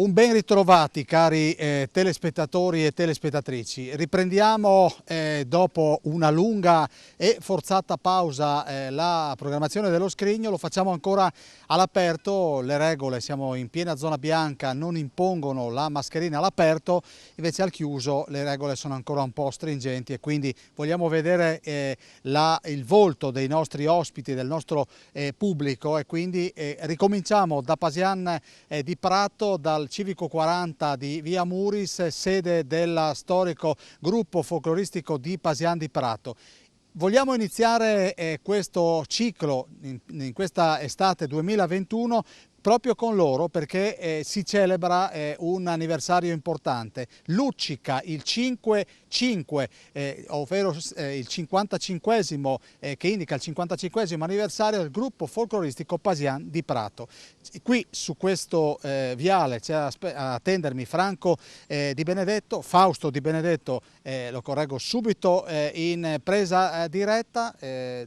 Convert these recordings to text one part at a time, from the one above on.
Un ben ritrovati cari telespettatori e telespettatrici. Riprendiamo dopo una lunga e forzata pausa la programmazione dello Scrigno. Lo facciamo ancora all'aperto, le regole, siamo in piena zona bianca, non impongono la mascherina all'aperto, invece al chiuso le regole sono ancora un po' stringenti e quindi vogliamo vedere il volto dei nostri ospiti, del nostro pubblico, e quindi ricominciamo da Pasian di Prato, dal Civico 40 di Via Muris, sede del storico gruppo folcloristico di Pasian di Prato. Vogliamo iniziare questo ciclo in questa estate 2021 proprio con loro, perché si celebra un anniversario importante. Luccica il 5-5, ovvero il 55esimo, che indica il 55esimo anniversario del gruppo folcloristico Pasian di Prato. Qui su questo viale c'è a attendermi Franco Di Benedetto, Fausto Di Benedetto, lo correggo subito in presa diretta.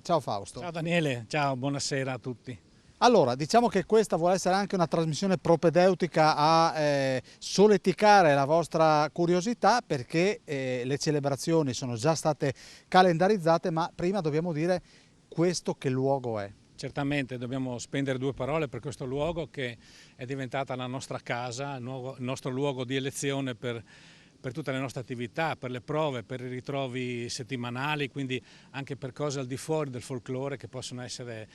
Ciao Fausto. Ciao Daniele, ciao, buonasera a tutti. Allora, diciamo che questa vuole essere anche una trasmissione propedeutica a solleticare la vostra curiosità, perché le celebrazioni sono già state calendarizzate, ma prima dobbiamo dire questo che luogo è. Certamente dobbiamo spendere due parole per questo luogo che è diventata la nostra casa, il nostro luogo di elezione per tutte le nostre attività, per le prove, per i ritrovi settimanali, quindi anche per cose al di fuori del folklore che possono essere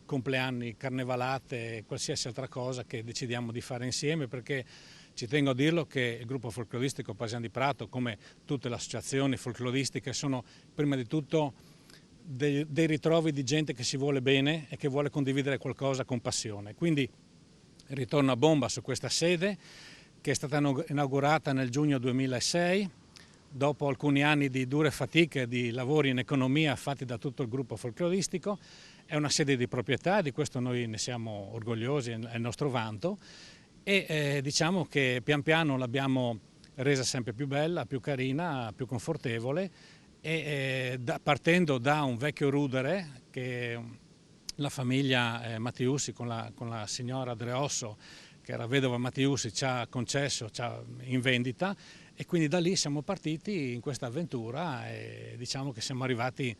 compleanni, carnevalate, qualsiasi altra cosa che decidiamo di fare insieme, perché ci tengo a dirlo che il gruppo folcloristico Pasian di Prato, come tutte le associazioni folcloristiche, sono prima di tutto dei ritrovi di gente che si vuole bene e che vuole condividere qualcosa con passione. Quindi ritorno a bomba su questa sede, che è stata inaugurata nel giugno 2006, dopo alcuni anni di dure fatiche, di lavori in economia fatti da tutto il gruppo folcloristico. È una sede di proprietà, di questo noi ne siamo orgogliosi, è il nostro vanto, e diciamo che pian piano l'abbiamo resa sempre più bella, più carina, più confortevole, e partendo da un vecchio rudere che la famiglia Mattiussi con la signora Dreosso, che era vedova Mattiussi, ci ha concesso in vendita, e quindi da lì siamo partiti in questa avventura e diciamo che siamo arrivati,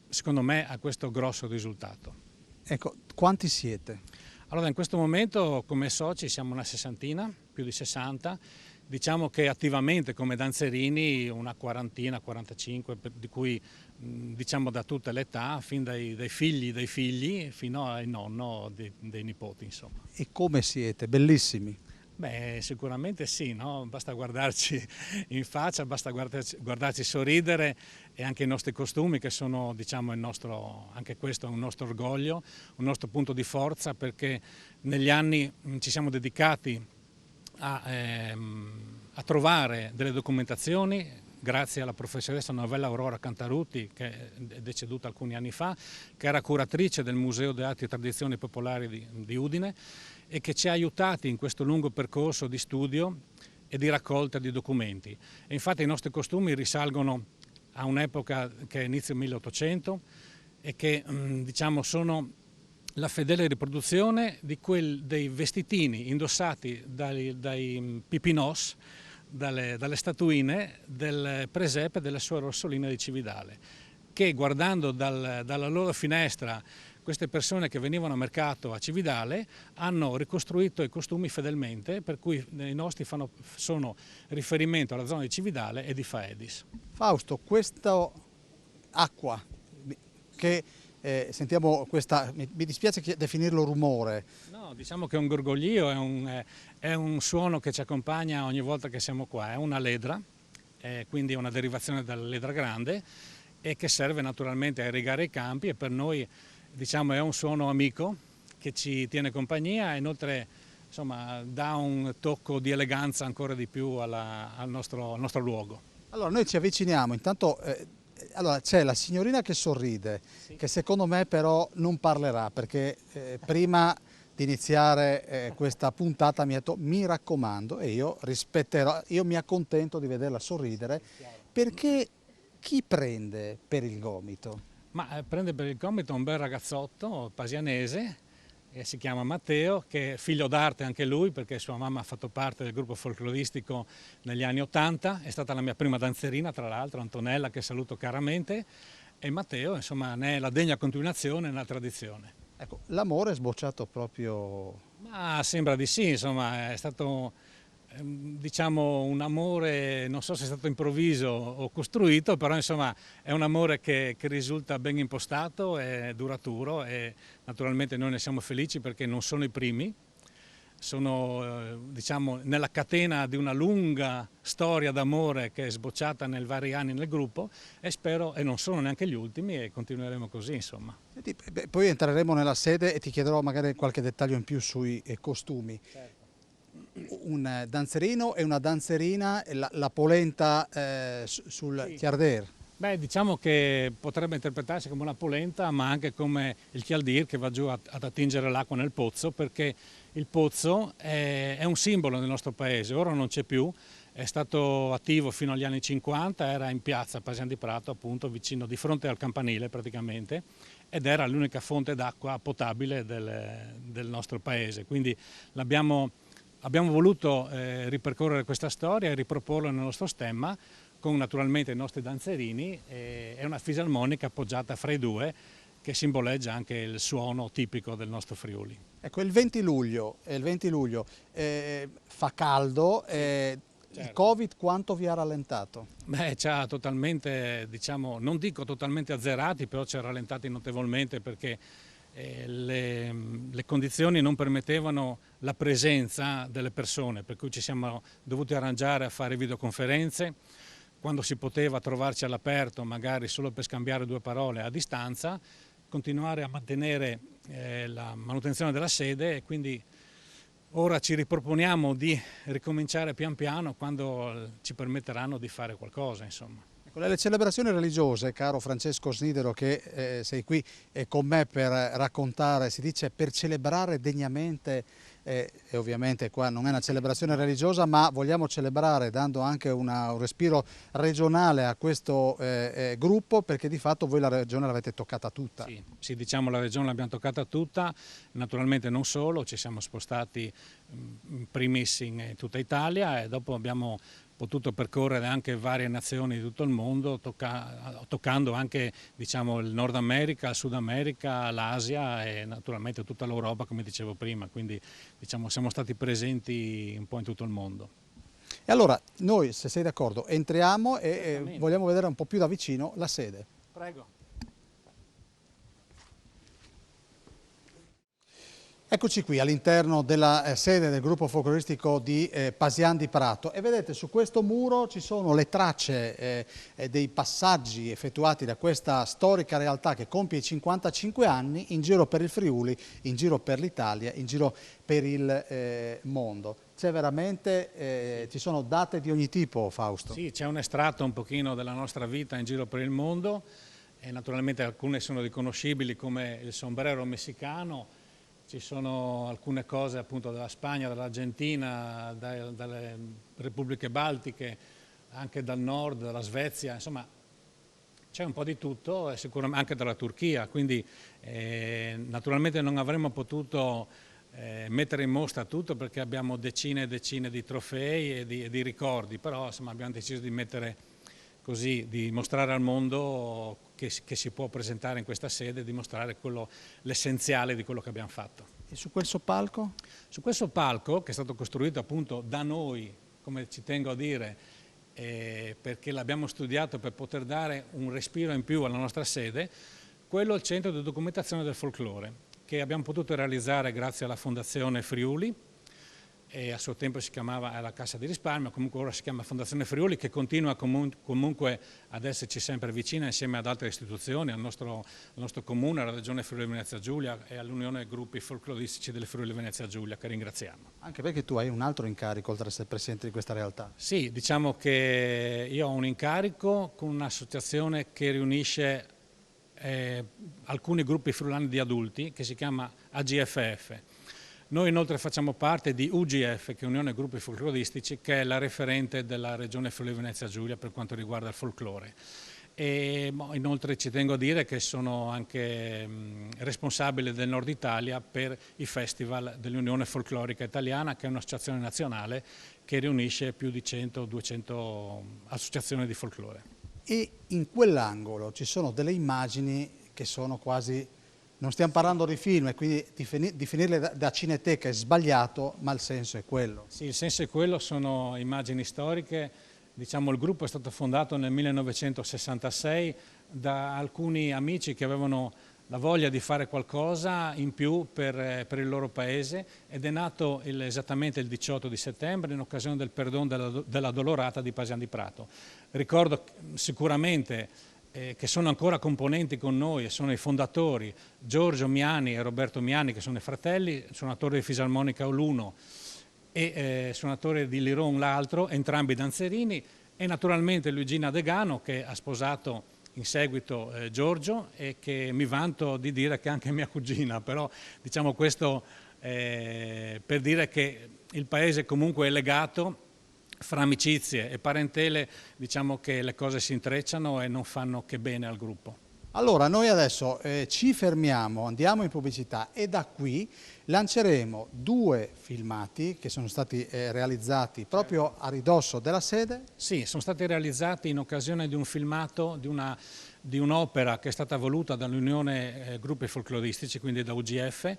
secondo me, a questo grosso risultato. Ecco, quanti siete? Allora, in questo momento come soci siamo una sessantina, più di 60, diciamo che attivamente come danzerini una quarantina, 45, di cui diciamo da tutte le età, fin dai figli dei figli fino al nonno dei nipoti, insomma. E come siete? Bellissimi. Beh, sicuramente sì, no? Basta guardarci in faccia, basta guardarci sorridere, e anche i nostri costumi che sono, diciamo, anche questo è un nostro orgoglio, un nostro punto di forza, perché negli anni ci siamo dedicati a trovare delle documentazioni, grazie alla professoressa Novella Aurora Cantarutti, che è deceduta alcuni anni fa, che era curatrice del Museo di Arti e Tradizioni Popolari di Udine, e che ci ha aiutati in questo lungo percorso di studio e di raccolta di documenti. E infatti i nostri costumi risalgono a un'epoca che è inizio 1800 e che diciamo sono la fedele riproduzione dei vestitini indossati dai pipinos, dalle statuine del presepe della suora Orsolina di Cividale, che guardando dalla loro finestra queste persone che venivano a mercato a Cividale hanno ricostruito i costumi fedelmente, per cui i nostri sono riferimento alla zona di Cividale e di Faedis. Fausto, questa acqua che sentiamo, mi dispiace definirlo rumore. No, diciamo che è un gorgoglio, è un suono che ci accompagna ogni volta che siamo qua, è una ledra, quindi è una derivazione dalla ledra grande, e che serve naturalmente a irrigare i campi, e per noi, diciamo, è un suono amico che ci tiene compagnia e inoltre, insomma, dà un tocco di eleganza ancora di più al nostro luogo. Allora noi ci avviciniamo, intanto allora, c'è la signorina che sorride, sì, che secondo me però non parlerà, perché prima di iniziare questa puntata mi ha detto mi raccomando, e io rispetterò, io mi accontento di vederla sorridere, perché chi prende per il gomito? Ma prende per il gomito un bel ragazzotto pasianese, e si chiama Matteo, che è figlio d'arte anche lui, perché sua mamma ha fatto parte del gruppo folcloristico negli anni '80, è stata la mia prima danzerina, tra l'altro, Antonella, che saluto caramente, e Matteo insomma ne è la degna continuazione nella tradizione. Ecco, l'amore è sbocciato proprio... Ma sembra di sì, insomma, è stato diciamo un amore, non so se è stato improvviso o costruito, però insomma è un amore che risulta ben impostato, è duraturo e naturalmente noi ne siamo felici perché non sono i primi, sono diciamo nella catena di una lunga storia d'amore che è sbocciata nei vari anni nel gruppo e spero, e non sono neanche gli ultimi, e continueremo così insomma. Senti, poi entreremo nella sede e ti chiederò magari qualche dettaglio in più sui costumi. Certo. Un danzerino e una danzerina, la polenta sul Sì. chiarder. Beh, diciamo che potrebbe interpretarsi come una polenta, ma anche come il chialdir che va giù ad attingere l'acqua nel pozzo, perché il pozzo è un simbolo del nostro paese, ora non c'è più, è stato attivo fino agli anni 50, era in piazza Pasian di Prato, appunto, vicino, di fronte al campanile praticamente, ed era l'unica fonte d'acqua potabile del nostro paese. Quindi abbiamo voluto ripercorrere questa storia e riproporla nel nostro stemma, con naturalmente i nostri danzerini e una fisarmonica appoggiata fra i due che simboleggia anche il suono tipico del nostro Friuli. Ecco, il 20 luglio fa caldo, Certo. il Covid quanto vi ha rallentato? Beh, ci ha totalmente, diciamo, non dico totalmente azzerati, però ci ha rallentati notevolmente perché le condizioni non permettevano la presenza delle persone, per cui ci siamo dovuti arrangiare a fare videoconferenze, quando si poteva trovarci all'aperto, magari solo per scambiare due parole a distanza, continuare a mantenere la manutenzione della sede e quindi ora ci riproponiamo di ricominciare pian piano quando ci permetteranno di fare qualcosa, insomma. Le celebrazioni religiose, caro Francesco Snidero, che sei qui con me per raccontare, si dice per celebrare degnamente, e ovviamente qua non è una celebrazione religiosa, ma vogliamo celebrare dando anche un respiro regionale a questo gruppo, perché di fatto voi la regione l'avete toccata tutta. Sì, diciamo la regione l'abbiamo toccata tutta, naturalmente non solo, ci siamo spostati in primis in tutta Italia e dopo abbiamo potuto percorrere anche varie nazioni di tutto il mondo, toccando anche diciamo, il Nord America, il Sud America, l'Asia e naturalmente tutta l'Europa, come dicevo prima, quindi diciamo, siamo stati presenti un po' in tutto il mondo. E allora noi, se sei d'accordo, entriamo e vogliamo vedere un po' più da vicino la sede. Prego. Eccoci qui all'interno della sede del gruppo folcloristico di Pasian di Prato e vedete su questo muro ci sono le tracce dei passaggi effettuati da questa storica realtà che compie i 55 anni in giro per il Friuli, in giro per l'Italia, in giro per il mondo. C'è veramente, ci sono date di ogni tipo, Fausto? Sì, c'è un estratto un pochino della nostra vita in giro per il mondo e naturalmente alcune sono riconoscibili come il sombrero messicano. Ci sono alcune cose appunto della Spagna, dall'Argentina, dalle repubbliche baltiche, anche dal nord, dalla Svezia, insomma c'è un po' di tutto, e sicuramente anche dalla Turchia, quindi naturalmente non avremmo potuto mettere in mostra tutto perché abbiamo decine e decine di trofei e di ricordi, però insomma abbiamo deciso di mettere così, di mostrare al mondo che si può presentare in questa sede, di mostrare l'essenziale di quello che abbiamo fatto. E su quel soppalco? Su questo palco, che è stato costruito appunto da noi, come ci tengo a dire, perché l'abbiamo studiato per poter dare un respiro in più alla nostra sede, quello è il centro di documentazione del folklore, che abbiamo potuto realizzare grazie alla Fondazione Friuli, e a suo tempo si chiamava la Cassa di Risparmio, comunque ora si chiama Fondazione Friuli, che continua comunque ad esserci sempre vicina insieme ad altre istituzioni, al nostro comune, alla Regione Friuli Venezia Giulia e all'Unione Gruppi Folcloristici del Friuli Venezia Giulia, che ringraziamo. Anche perché tu hai un altro incarico oltre ad essere presidente di questa realtà. Sì, diciamo che io ho un incarico con un'associazione che riunisce alcuni gruppi friulani di adulti che si chiama AGFF. Noi inoltre facciamo parte di UGF, che è Unione Gruppi Folcloristici, che è la referente della Regione Friuli Venezia Giulia per quanto riguarda il folklore. E inoltre ci tengo a dire che sono anche responsabile del Nord Italia per i festival dell'Unione Folclorica Italiana, che è un'associazione nazionale che riunisce più di 100-200 associazioni di folklore. E in quell'angolo ci sono delle immagini che sono quasi, non stiamo parlando di film, e quindi definirle da cineteca è sbagliato, ma il senso è quello. Sì, il senso è quello, sono immagini storiche. Diciamo, il gruppo è stato fondato nel 1966 da alcuni amici che avevano la voglia di fare qualcosa in più per il loro paese, ed è nato esattamente il 18 di settembre in occasione del perdono della Dolorata di Pasian di Prato. Ricordo sicuramente che sono ancora componenti con noi e sono i fondatori Giorgio Miani e Roberto Miani, che sono i fratelli, suonatori di fisarmonica l'uno e suonatore di liron l'altro, entrambi danzerini, e naturalmente Luigina Degano, che ha sposato in seguito Giorgio, e che mi vanto di dire che è anche mia cugina, però diciamo questo per dire che il paese comunque è legato. Fra amicizie e parentele diciamo che le cose si intrecciano e non fanno che bene al gruppo. Allora, noi adesso ci fermiamo, andiamo in pubblicità e da qui lanceremo 2 filmati che sono stati realizzati proprio a ridosso della sede. Sì, sono stati realizzati in occasione di un filmato, di un'opera che è stata voluta dall'Unione Gruppi Folcloristici, quindi da UGF,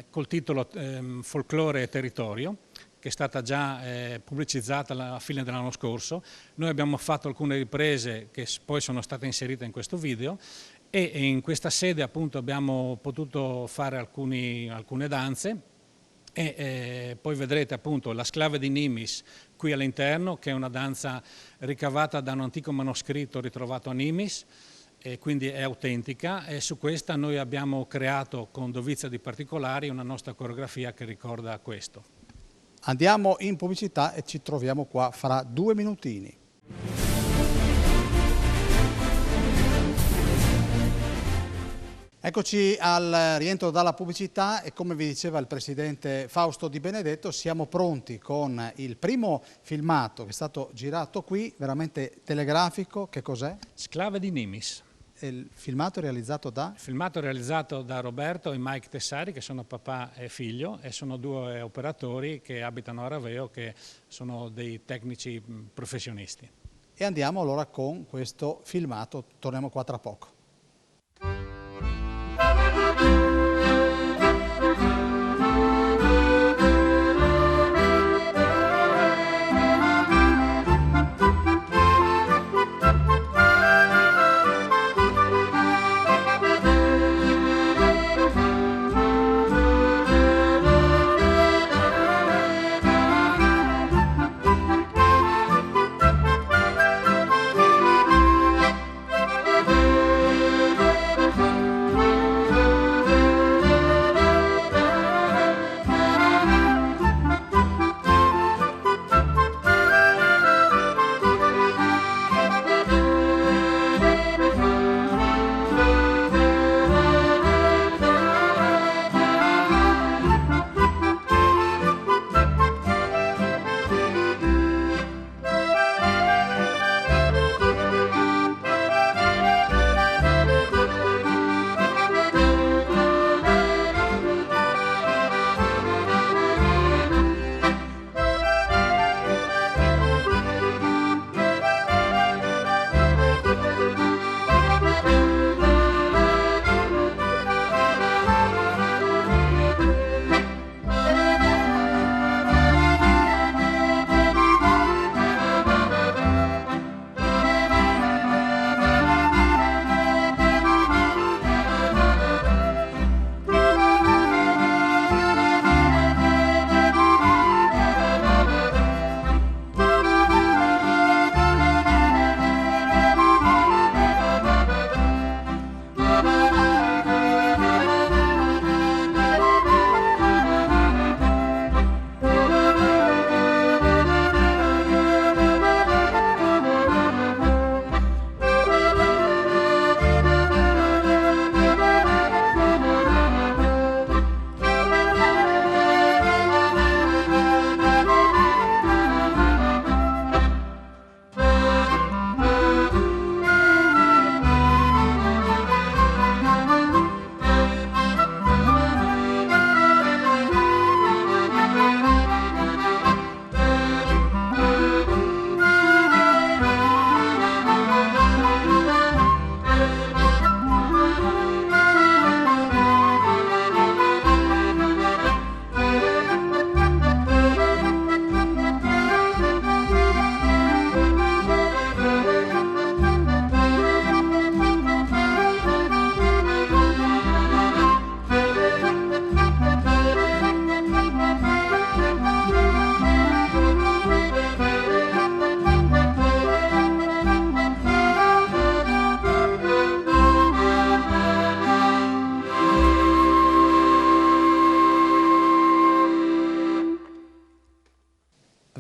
col titolo Folklore e Territorio, che è stata già pubblicizzata alla fine dell'anno scorso. Noi abbiamo fatto alcune riprese che poi sono state inserite in questo video, e in questa sede appunto abbiamo potuto fare alcune danze, e poi vedrete appunto la Sclave di Nimis qui all'interno, che è una danza ricavata da un antico manoscritto ritrovato a Nimis, e quindi è autentica, e su questa noi abbiamo creato con dovizia di particolari una nostra coreografia che ricorda questo. Andiamo in pubblicità e ci troviamo qua fra 2 minutini. Eccoci al rientro dalla pubblicità e, come vi diceva il presidente Fausto Di Benedetto, siamo pronti con il primo filmato che è stato girato qui, veramente telegrafico. Che cos'è? Sclave di Nimis. Il filmato è realizzato da? Il filmato è realizzato da Roberto e Mike Tessari, che sono papà e figlio, e sono 2 operatori che abitano a Raveo, che sono dei tecnici professionisti. E andiamo allora con questo filmato, torniamo qua tra poco.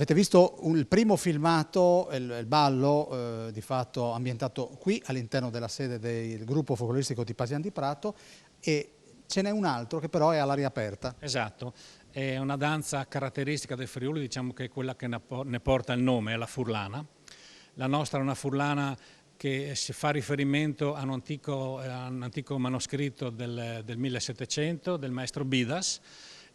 Avete visto il primo filmato, il ballo di fatto ambientato qui all'interno della sede del gruppo folcloristico di Pasian di Prato, e ce n'è un altro che però è all'aria aperta. Esatto, è una danza caratteristica del Friuli, diciamo che è quella che ne porta il nome, è la furlana. La nostra è una furlana che si fa riferimento a un antico manoscritto del 1700 del maestro Bidas,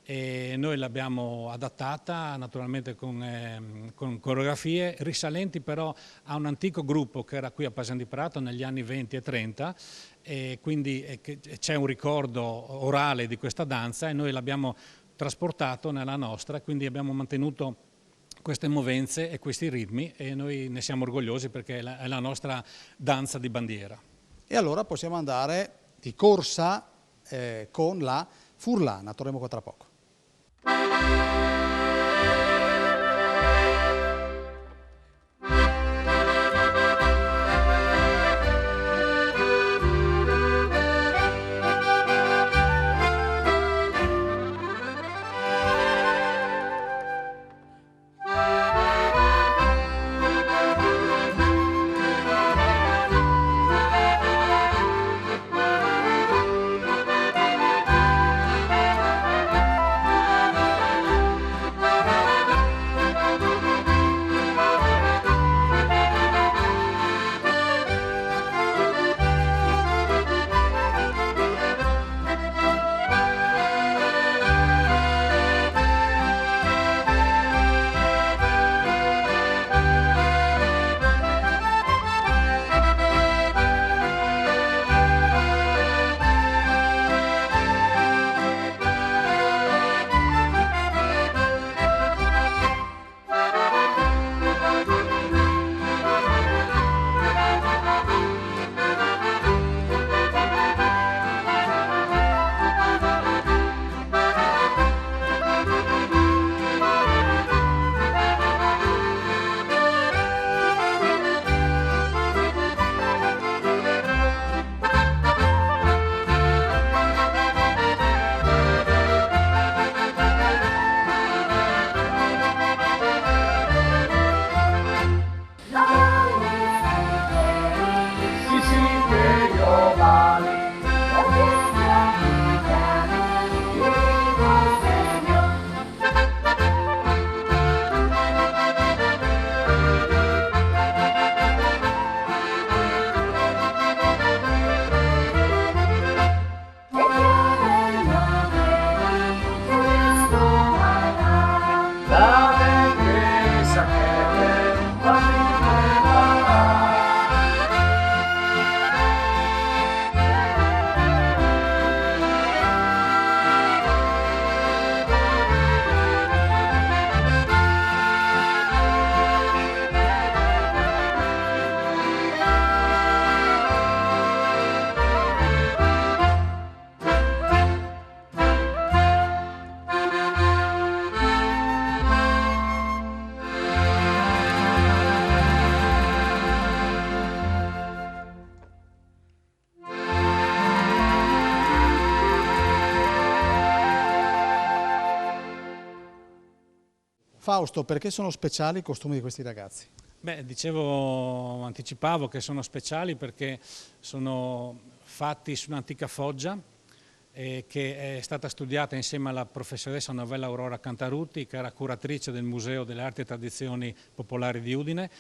e noi l'abbiamo adattata naturalmente con coreografie risalenti però a un antico gruppo che era qui a Pasian di Prato negli anni 20 e 30, e quindi c'è un ricordo orale di questa danza e noi l'abbiamo trasportato nella nostra, quindi abbiamo mantenuto queste movenze e questi ritmi e noi ne siamo orgogliosi perché è la nostra danza di bandiera. E allora possiamo andare di corsa con la furlana, torneremo qua tra poco. Fausto, perché sono speciali i costumi di questi ragazzi? Beh, anticipavo che sono speciali perché sono fatti su un'antica foggia che è stata studiata insieme alla professoressa Novella Aurora Cantarutti, che era curatrice del Museo delle Arti e Tradizioni Popolari di Udine,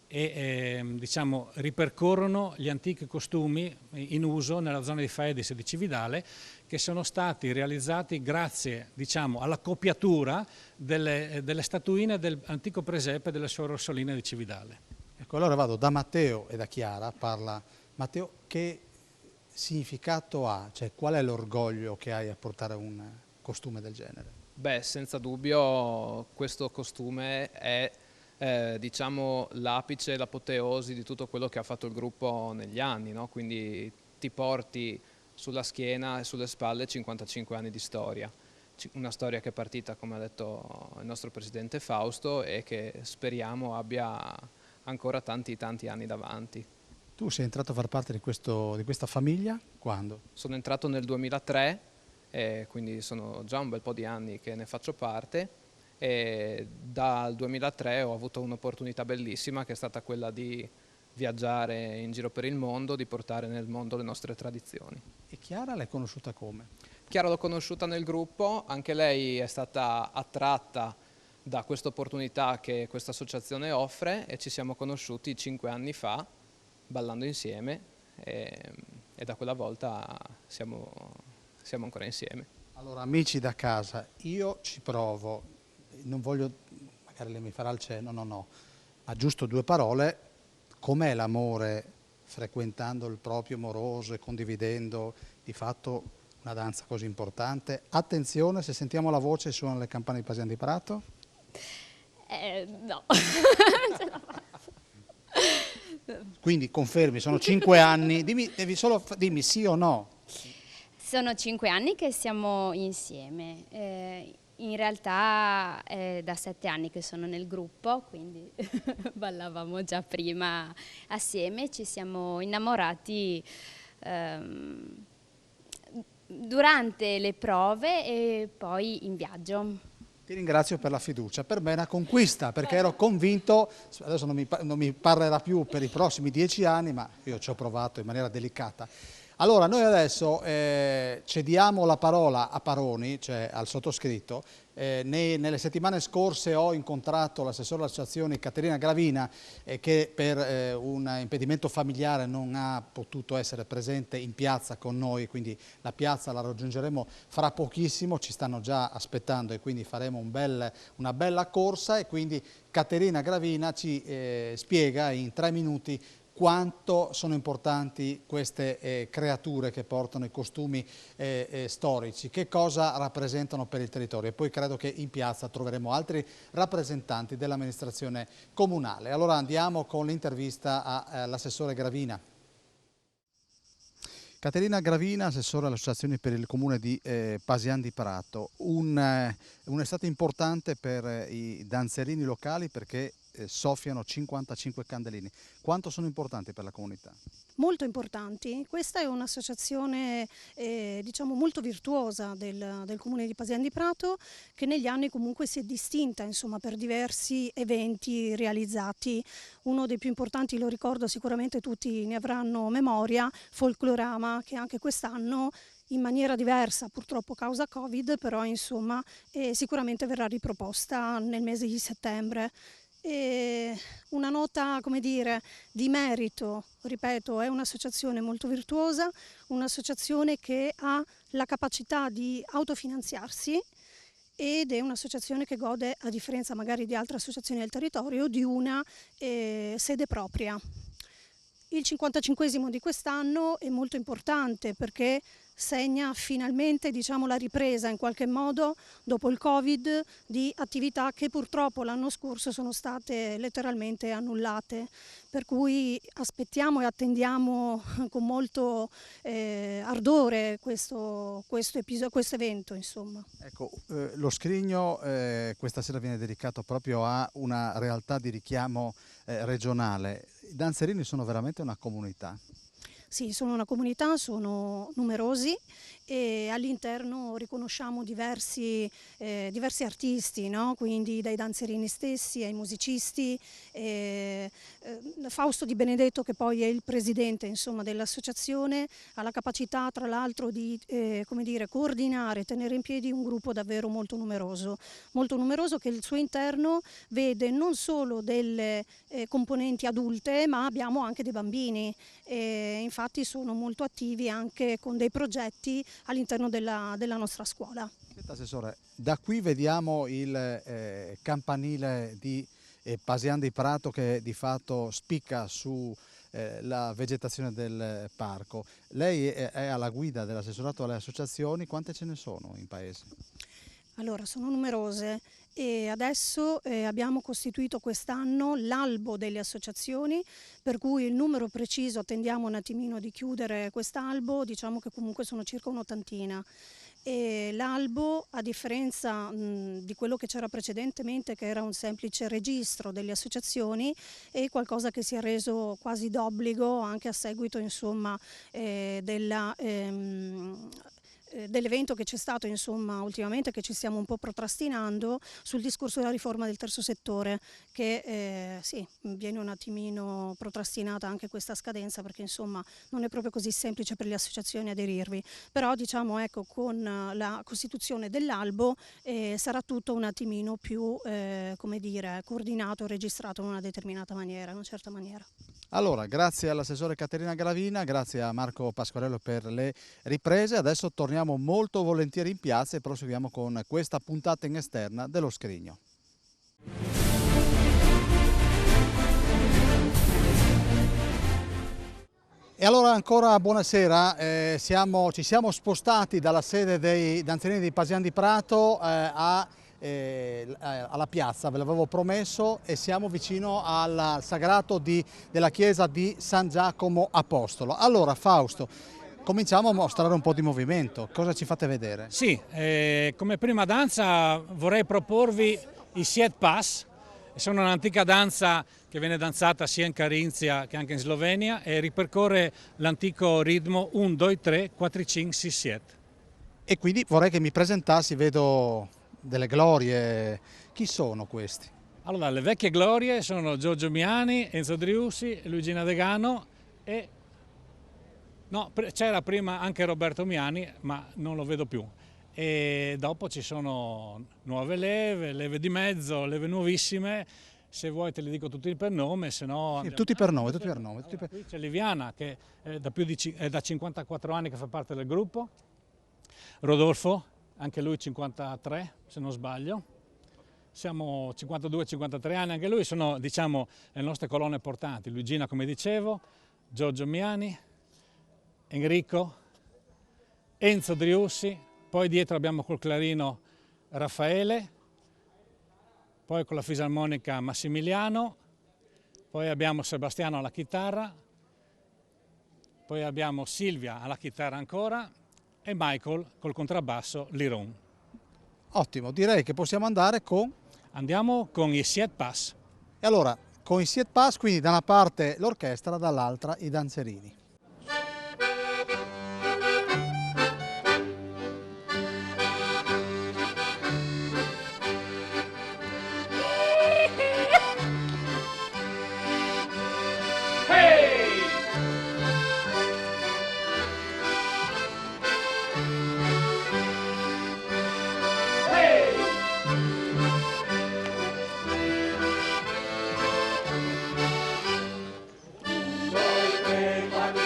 e diciamo, ripercorrono gli antichi costumi in uso nella zona di Faedis e di Cividale, che sono stati realizzati grazie, diciamo, alla copiatura delle statuine dell'antico presepe delle Suore Orsoline di Cividale. Ecco, allora vado da Matteo e da Chiara. Parla Matteo, che significato ha? Cioè, qual è l'orgoglio che hai a portare un costume del genere? Beh, senza dubbio questo costume è diciamo l'apice, l'apoteosi di tutto quello che ha fatto il gruppo negli anni, no? Quindi ti porti sulla schiena e sulle spalle 55 anni di storia, una storia che è partita, come ha detto il nostro presidente Fausto, e che speriamo abbia ancora tanti anni davanti. Tu sei entrato a far parte di questa famiglia quando? Sono entrato nel 2003, quindi sono già un bel po' di anni che ne faccio parte, e dal 2003 ho avuto un'opportunità bellissima che è stata quella di viaggiare in giro per il mondo, di portare nel mondo le nostre tradizioni. E Chiara l'hai conosciuta come? Chiara l'ho conosciuta nel gruppo, anche lei è stata attratta da questa opportunità che questa associazione offre e ci siamo conosciuti 5 anni fa ballando insieme e da quella volta siamo ancora insieme. Allora, amici da casa, io ci provo, non voglio, magari lei mi farà il cenno, no, ma giusto 2 parole, com'è l'amore frequentando il proprio moroso e condividendo di fatto una danza così importante? Attenzione, se sentiamo la voce suonano le campane di Pasian di Prato? No. Quindi confermi, sono 5 anni, devi solo dimmi sì o no. Sono 5 anni che siamo insieme. In realtà è da 7 anni che sono nel gruppo, quindi ballavamo già prima assieme. Ci siamo innamorati durante le prove e poi in viaggio. Ti ringrazio per la fiducia, per me è una conquista perché ero convinto, adesso non mi parlerà più per i prossimi 10 anni, ma io ci ho provato in maniera delicata. Allora noi adesso cediamo la parola a Paroni, cioè al sottoscritto. Nelle settimane scorse ho incontrato l'assessore dell'associazione Caterina Gravina che per un impedimento familiare non ha potuto essere presente in piazza con noi, quindi la piazza la raggiungeremo fra pochissimo, ci stanno già aspettando e quindi faremo una bella corsa e quindi Caterina Gravina ci spiega in 3 minuti quanto sono importanti queste creature che portano i costumi storici, che cosa rappresentano per il territorio e poi credo che in piazza troveremo altri rappresentanti dell'amministrazione comunale. Allora andiamo con l'intervista all'assessore Gravina. Caterina Gravina, assessore all'Associazione per il Comune di Pasian di Prato, un'estate importante per i danzerini locali perché soffiano 55 candelini. Quanto sono importanti per la comunità? Molto importanti. Questa è un'associazione diciamo molto virtuosa del Comune di Pasian di Prato che negli anni comunque si è distinta insomma, per diversi eventi realizzati. Uno dei più importanti, lo ricordo sicuramente tutti ne avranno memoria, Folklorama, che anche quest'anno in maniera diversa, purtroppo causa Covid, però insomma sicuramente verrà riproposta nel mese di settembre. E una nota, come dire, di merito, ripeto, è un'associazione molto virtuosa, un'associazione che ha la capacità di autofinanziarsi ed è un'associazione che gode, a differenza magari di altre associazioni del territorio, di una sede propria. Il 55esimo di quest'anno è molto importante perché segna finalmente diciamo, la ripresa in qualche modo dopo il Covid di attività che purtroppo l'anno scorso sono state letteralmente annullate, per cui aspettiamo e attendiamo con molto ardore questo evento. Insomma. Ecco, lo Scrigno questa sera viene dedicato proprio a una realtà di richiamo regionale. I danzerini sono veramente una comunità? Sì, sono una comunità, sono numerosi e all'interno riconosciamo diversi artisti, no? Quindi dai danzerini stessi ai musicisti, Fausto Di Benedetto che poi è il presidente dell'associazione ha la capacità tra l'altro di come dire, coordinare, tenere in piedi un gruppo davvero molto numeroso che al suo interno vede non solo delle componenti adulte ma abbiamo anche dei bambini. Infatti sono molto attivi anche con dei progetti all'interno della nostra scuola. Senta, Assessore, da qui vediamo il campanile di Pasian di Prato che di fatto spicca sulla vegetazione del parco. Lei è alla guida dell'assessorato alle associazioni, quante ce ne sono in paese? Allora, sono numerose e adesso abbiamo costituito quest'anno l'albo delle associazioni, per cui il numero preciso attendiamo un attimino di chiudere quest'albo, diciamo che comunque sono circa un'ottantina. L'albo, a differenza di quello che c'era precedentemente, che era un semplice registro delle associazioni, è qualcosa che si è reso quasi d'obbligo anche a seguito insomma, dell'evento che c'è stato insomma ultimamente, che ci stiamo un po' procrastinando, sul discorso della riforma del terzo settore, che sì, viene un attimino procrastinata anche questa scadenza, perché insomma non è proprio così semplice per le associazioni aderirvi, però diciamo ecco, con la costituzione dell'albo sarà tutto un attimino più come dire, coordinato, registrato in una determinata maniera, in una certa maniera. Allora, grazie all'assessore Caterina Gravina, grazie a Marco Pasquarello per le riprese. Adesso torniamo molto volentieri in piazza e proseguiamo con questa puntata in esterna dello Scrigno. E allora ancora buonasera, ci siamo spostati dalla sede dei danzerini di Pasian di Prato alla piazza, ve l'avevo promesso, e siamo vicino al sagrato della chiesa di San Giacomo Apostolo. Allora Fausto, cominciamo a mostrare un po' di movimento, cosa ci fate vedere? Sì, come prima danza vorrei proporvi i Siet Pas. Sono un'antica danza che viene danzata sia in Carinzia che anche in Slovenia e ripercorre l'antico ritmo 1, 2, 3, 4, 5, 6, 7. E quindi vorrei che mi presentassi, vedo delle glorie. Chi sono questi? Allora, le vecchie glorie sono Giorgio Miani, Enzo Driussi, Luigina Degano e... no, c'era prima anche Roberto Miani, ma non lo vedo più. E dopo ci sono nuove leve, leve di mezzo, leve nuovissime. Se vuoi te li dico tutti per nome, se no... Sì, tutti per nome, tutti per nome. Allora, qui c'è Liviana che è da 54 anni che fa parte del gruppo. Rodolfo, anche lui 53 se non sbaglio. Siamo 52-53 anni, anche lui, sono diciamo le nostre colonne portanti. Luigina come dicevo, Giorgio Miani, Enrico, Enzo Driussi, poi dietro abbiamo col clarino Raffaele, poi con la fisarmonica Massimiliano, poi abbiamo Sebastiano alla chitarra, poi abbiamo Silvia alla chitarra ancora e Michael col contrabbasso Liron. Ottimo, direi che possiamo andare con... Andiamo con i Siet Pas. E allora, con i Siet Pas, quindi da una parte l'orchestra, dall'altra i danzerini. Cuando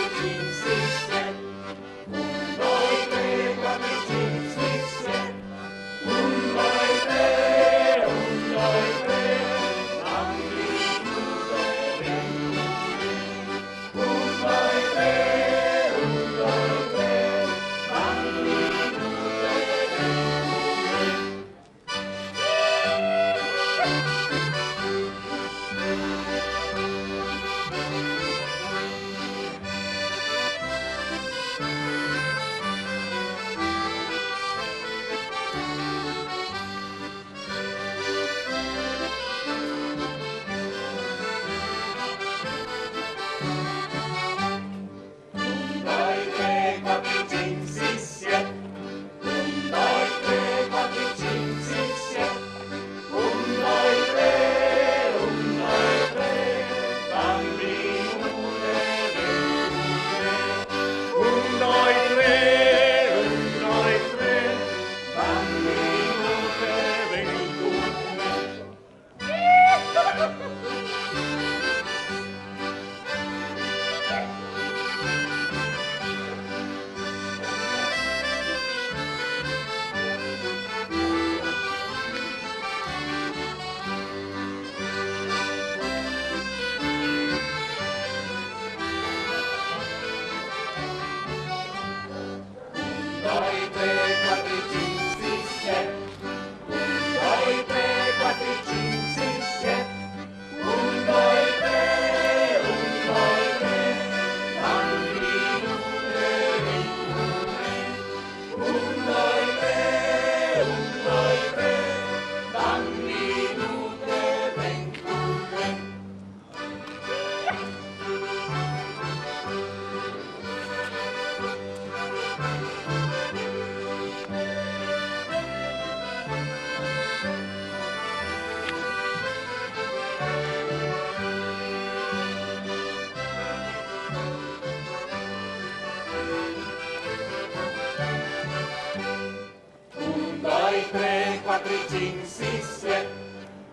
4, 5, 6, 7.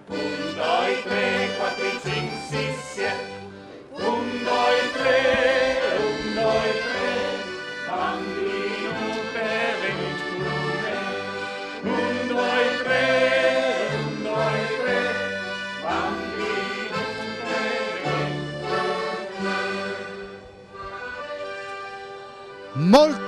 1, 2, 3, 4, 5, 6, 7. 1, 2, 3, 1, 2, 3. Bambino per 21. 1, 2, 3, 1, 2, 3. Bambino per 21.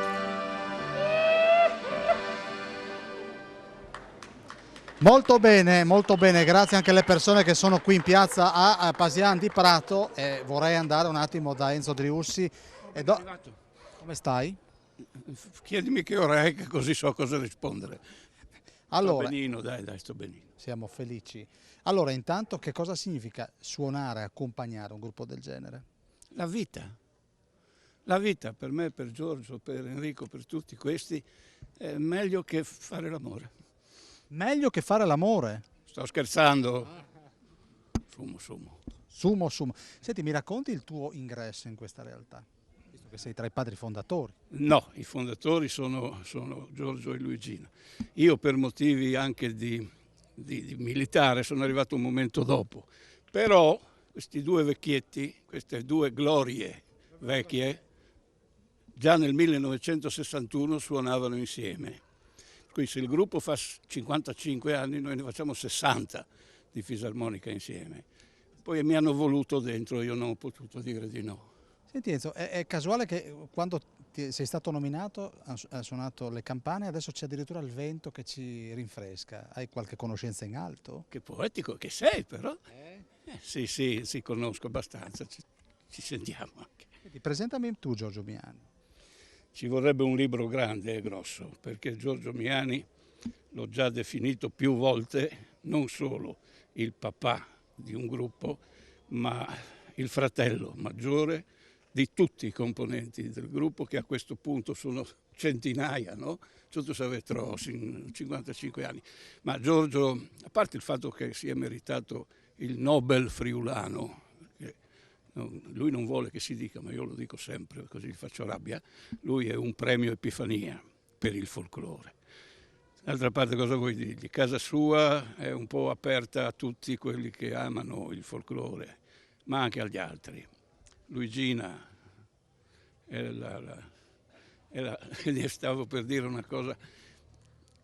Molto bene, grazie anche alle persone che sono qui in piazza a Pasian di Prato. Vorrei andare un attimo da Enzo Driussi. Come stai? Chiedimi che ora è, che così so cosa rispondere. Allora, sto benino, dai, sto benino. siamo felici. Allora, intanto, che cosa significa suonare, accompagnare un gruppo del genere? La vita. La vita per me, per Giorgio, per Enrico, per tutti questi, è meglio che fare l'amore. Meglio che fare l'amore. Sto scherzando. Sumo. Sumo. Senti, mi racconti il tuo ingresso in questa realtà? Visto che sei tra i padri fondatori. No, i fondatori sono Giorgio e Luigina. Io per motivi anche di militare sono arrivato un momento dopo. Però questi due vecchietti, queste due glorie vecchie, già nel 1961 suonavano insieme. Quindi se il gruppo fa 55 anni, noi ne facciamo 60 di fisarmonica insieme. Poi mi hanno voluto dentro, io non ho potuto dire di no. Senti Enzo, è casuale che quando sei stato nominato ha suonato le campane, adesso c'è addirittura il vento che ci rinfresca. Hai qualche conoscenza in alto? Che poetico che sei però. Sì, conosco abbastanza, ci sentiamo anche. Senti, presentami tu Giorgio Miani. Ci vorrebbe un libro grande e grosso, perché Giorgio Miani l'ho già definito più volte, non solo il papà di un gruppo, ma il fratello maggiore di tutti i componenti del gruppo, che a questo punto sono centinaia, no? Sotto Savetrò, 55 anni. Ma Giorgio, a parte il fatto che si è meritato il Nobel friulano, lui non vuole che si dica, ma io lo dico sempre, così gli faccio rabbia, lui è un premio Epifania per il folklore. D'altra parte cosa vuoi dirgli? Casa sua è un po' aperta a tutti quelli che amano il folklore, ma anche agli altri. Luigina stavo per dire una cosa,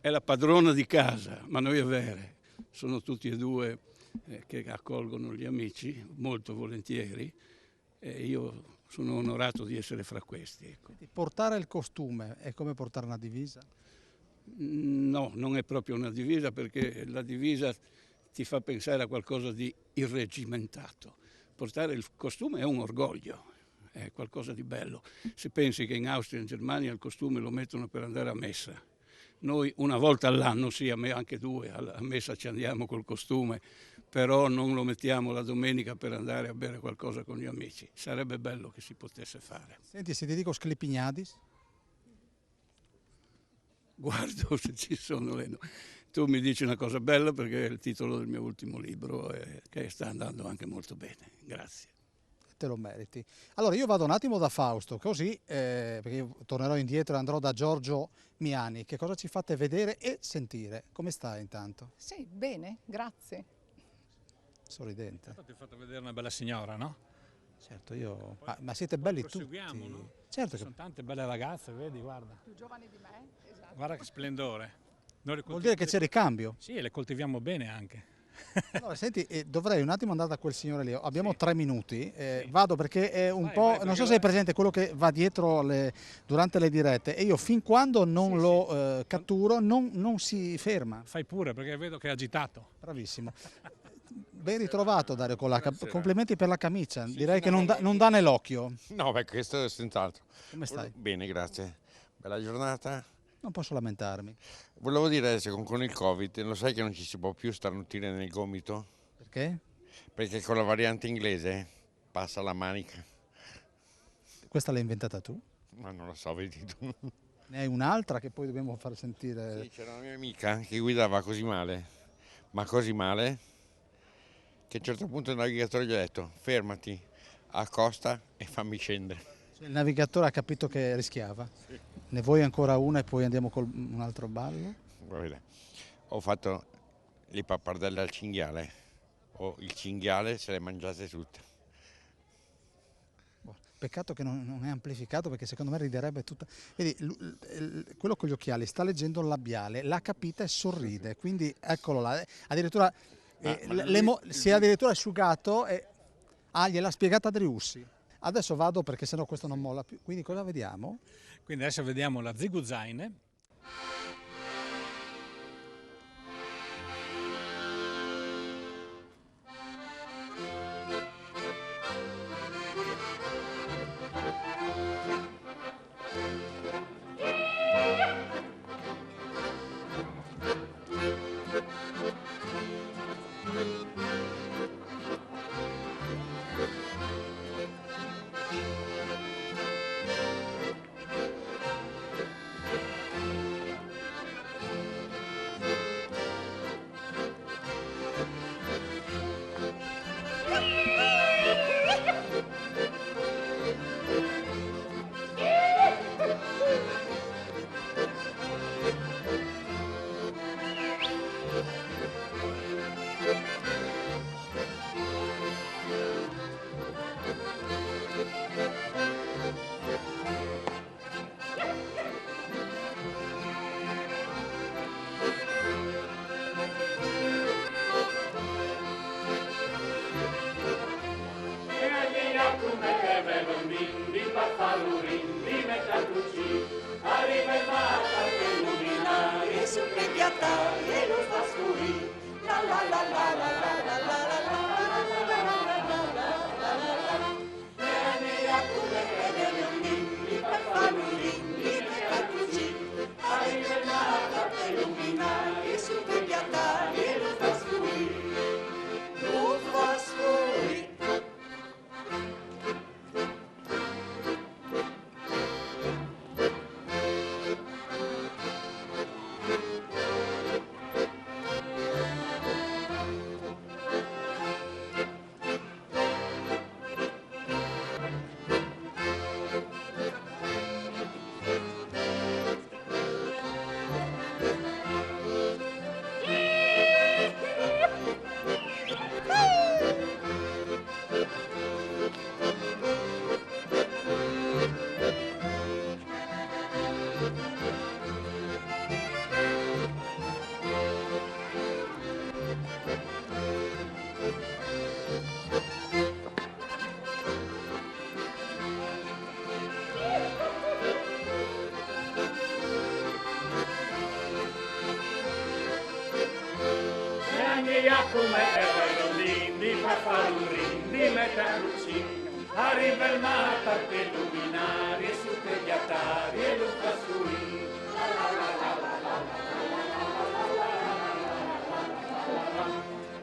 è la padrona di casa, ma noi è vero, sono tutti e due che accolgono gli amici molto volentieri e io sono onorato di essere fra questi. Ecco. Portare il costume è come portare una divisa? No, non è proprio una divisa, perché la divisa ti fa pensare a qualcosa di irregimentato. Portare il costume è un orgoglio, è qualcosa di bello. Se pensi che in Austria e in Germania il costume lo mettono per andare a messa, noi una volta all'anno, sì, a me anche due, a messa ci andiamo col costume, però non lo mettiamo la domenica per andare a bere qualcosa con gli amici. Sarebbe bello che si potesse fare. Senti, se ti dico Sclipignadis? Guardo se ci sono le... Tu mi dici una cosa bella, perché è il titolo del mio ultimo libro che sta andando anche molto bene. Grazie. Te lo meriti. Allora io vado un attimo da Fausto, così, perché io tornerò indietro e andrò da Giorgio Miani. Che cosa ci fate vedere e sentire? Come stai intanto? Sì, bene, grazie. Sorridente. Ti ho fatto vedere una bella signora, no? Certo, io... Ma siete belli tutti. No? Certo Ci sono tante belle ragazze, vedi, guarda. Più giovani di me, esatto. Guarda che splendore. Vuol dire che c'è ricambio? Sì, e le coltiviamo bene anche. Allora, senti, dovrei un attimo andare da quel signore lì. Abbiamo 3 minuti. Sì. Vado perché è un po'. Non so se è presente quello che va dietro durante le dirette. E io fin quando non lo catturo non si ferma. Fai pure, perché vedo che è agitato. Bravissimo. Ben ritrovato Dario Colacca, complimenti per la camicia, direi che non dà nell'occhio. No, beh, questo è senz'altro. Come stai? Bene, grazie. Bella giornata. Non posso lamentarmi. Volevo dire adesso con il Covid, lo sai che non ci si può più starnutire nel gomito? Perché? Perché con la variante inglese passa la manica. Questa l'hai inventata tu? Ma non lo so, vedi tu. Ne hai un'altra che poi dobbiamo far sentire? Sì, c'era una mia amica che guidava così male, ma così male, che a un certo punto il navigatore gli ha detto fermati, accosta e fammi scendere. Il navigatore ha capito che rischiava? Sì. Ne vuoi ancora una e poi andiamo con un altro ballo? Va bene. Ho fatto le pappardelle al cinghiale, o il cinghiale se le mangiate tutte. Peccato che non è amplificato, perché secondo me riderebbe tutta. Vedi, quello con gli occhiali sta leggendo il labiale, l'ha capita e sorride, quindi eccolo là. Addirittura si è addirittura asciugato e gliel'ha spiegata Driussi. Adesso vado perché sennò questo non molla più. Quindi cosa vediamo? Quindi adesso vediamo la Ziguzaine. Come Rondini per fare un rindi mette a Lucini, arriva il mare per illuminare su quegli altari e lo fa sui.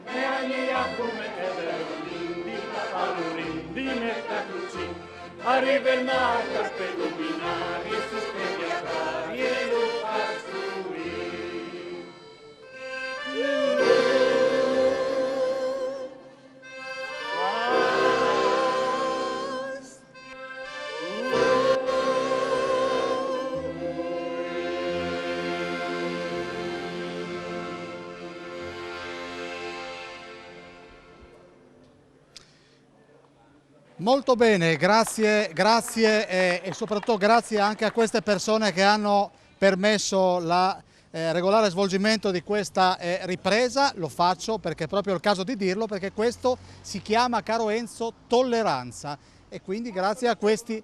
E ogni come Rondini per fare un rindi mette a Lucini, arriva il mare per illuminare su quegli altari e lo fa sui. Molto bene, grazie e soprattutto grazie anche a queste persone che hanno permesso la regolare svolgimento di questa ripresa. Lo faccio perché è proprio il caso di dirlo, perché questo si chiama, caro Enzo, tolleranza, e quindi grazie a questi...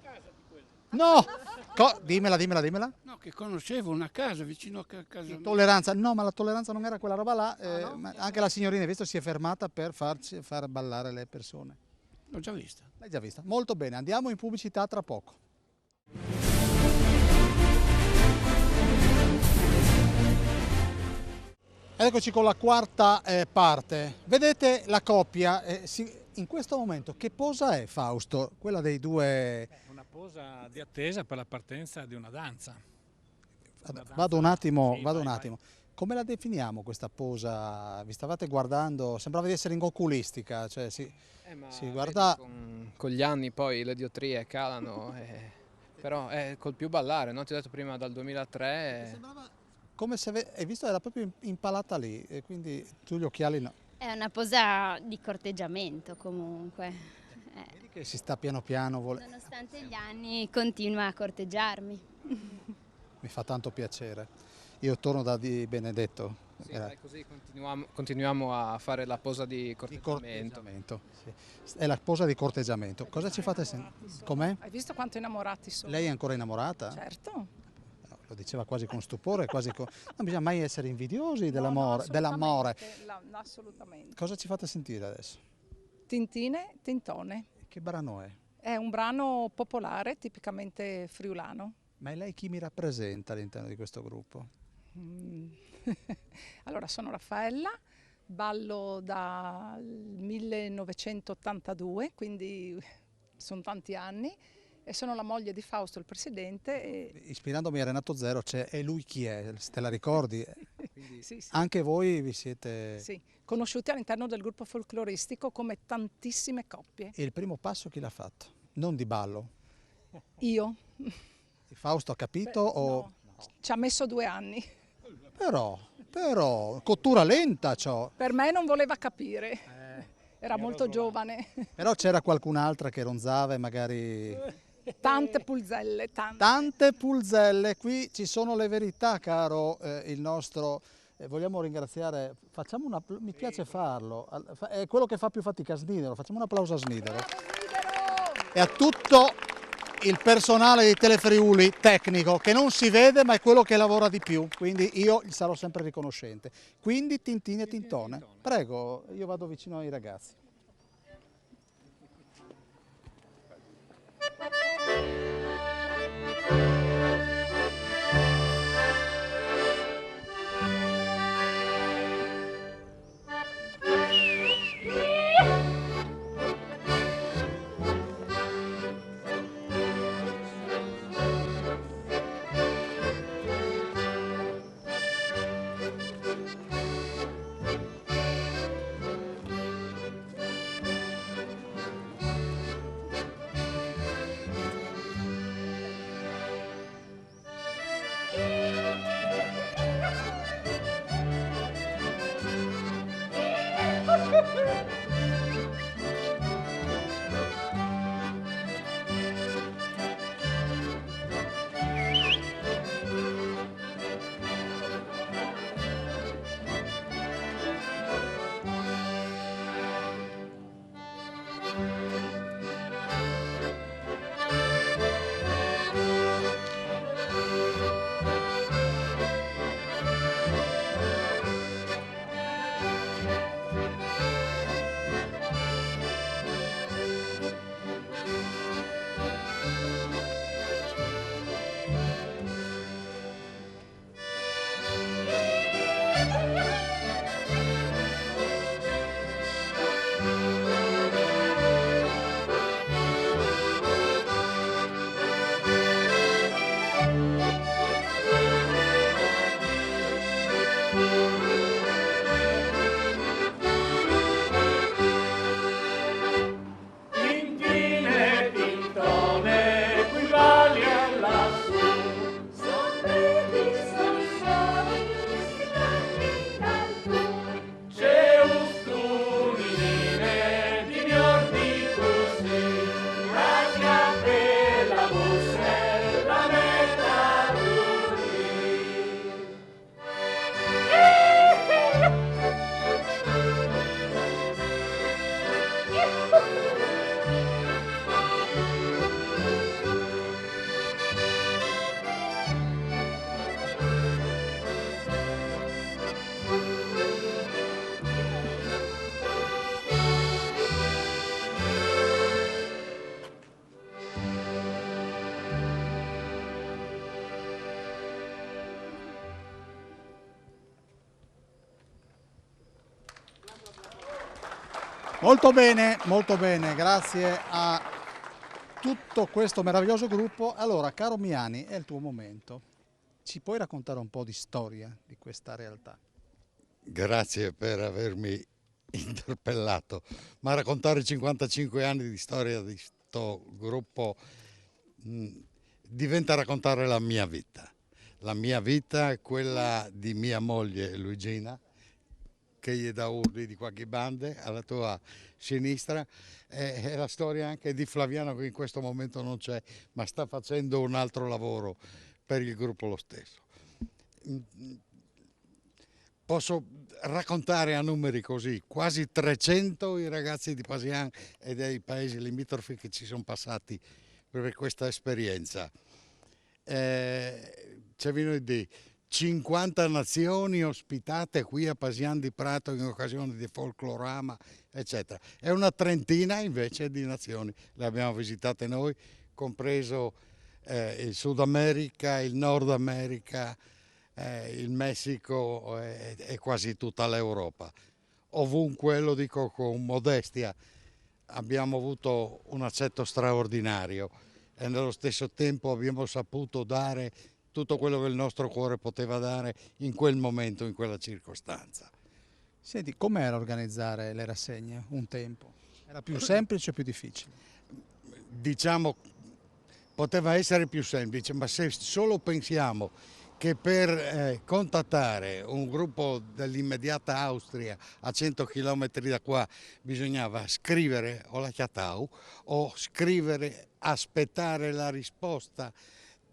No! Dimmela. No, che conoscevo una casa vicino a casa mia. Tolleranza, no, ma la tolleranza non era quella roba là, no? Ma anche la signorina, visto, si è fermata per far ballare le persone. L'ho già vista. L'hai già vista? Molto bene, andiamo in pubblicità tra poco. Eccoci con la quarta parte. Vedete la coppia, in questo momento che posa è, Fausto? Quella dei due... Una posa di attesa per la partenza di una danza. Vado un attimo, Sì, vai. Come la definiamo questa posa? Vi stavate guardando, sembrava di essere in oculistica, cioè si guarda... Con gli anni poi le diotrie calano, però è col più ballare, no? Ti ho detto prima dal 2003... come se hai visto era proprio impalata lì, e quindi tu gli occhiali no. È una posa di corteggiamento comunque. Vedi che si sta piano piano, Nonostante gli anni continua a corteggiarmi. mi fa tanto piacere. Io torno da Di Benedetto. Sì, dai, così continuiamo a fare la posa di corteggiamento. Sì. È la posa di corteggiamento. Cosa ci fate sentire? Com'è? Hai visto quanto innamorati sono? Lei è ancora innamorata? Certo. No, lo diceva quasi con stupore, non bisogna mai essere invidiosi No, dell'amore. assolutamente. Cosa ci fate sentire adesso? Tintine, Tintone. Che brano è? È un brano popolare, tipicamente friulano. Ma è lei chi mi rappresenta all'interno di questo gruppo? Allora, sono Raffaella, ballo dal 1982, quindi sono tanti anni, e sono la moglie di Fausto, il presidente. Ispirandomi a Renato Zero, è lui chi è? Te la ricordi? Sì. Anche voi vi siete... Sì, conosciuti all'interno del gruppo folcloristico come tantissime coppie. E il primo passo chi l'ha fatto? Non di ballo? Io. Fausto ha capito o... No, ci ha messo 2 anni. Però, cottura lenta ciò. Per me non voleva capire, era molto giovane. Però c'era qualcun'altra che ronzava e magari... Tante pulzelle, Tante pulzelle, qui ci sono le verità, caro il nostro... vogliamo ringraziare, mi piace farlo, è quello che fa più fatica, Snidero, facciamo un applauso a Snidero. E a tutto il personale di Telefriuli tecnico, che non si vede ma è quello che lavora di più, quindi io gli sarò sempre riconoscente. Quindi Tintini e Tintone, prego, io vado vicino ai ragazzi. Molto bene, grazie a tutto questo meraviglioso gruppo. Allora, caro Miani, è il tuo momento. Ci puoi raccontare un po' di storia di questa realtà? Grazie per avermi interpellato, ma raccontare 55 anni di storia di questo gruppo diventa raccontare la mia vita. la mia vita, quella di mia moglie Luigina, che gli dà urli di qualche bande alla tua sinistra, e la storia anche di Flaviano, che in questo momento non c'è, ma sta facendo un altro lavoro per il gruppo lo stesso. Posso raccontare a numeri così, quasi 300 i ragazzi di Pasian e dei paesi limitrofi che ci sono passati per questa esperienza. C'è di 50 nazioni ospitate qui a Pasian di Prato in occasione di Folklorama, eccetera. E una trentina invece di nazioni le abbiamo visitate noi, compreso il Sud America, il Nord America, il Messico e quasi tutta l'Europa. Ovunque, lo dico con modestia, abbiamo avuto un accetto straordinario e nello stesso tempo abbiamo saputo dare tutto quello che il nostro cuore poteva dare in quel momento, in quella circostanza. Senti, com'era organizzare le rassegne un tempo? Era più semplice o più difficile? Diciamo, poteva essere più semplice, ma se solo pensiamo che per contattare un gruppo dell'immediata Austria a 100 km da qua bisognava scrivere o la chiatau o scrivere, aspettare la risposta,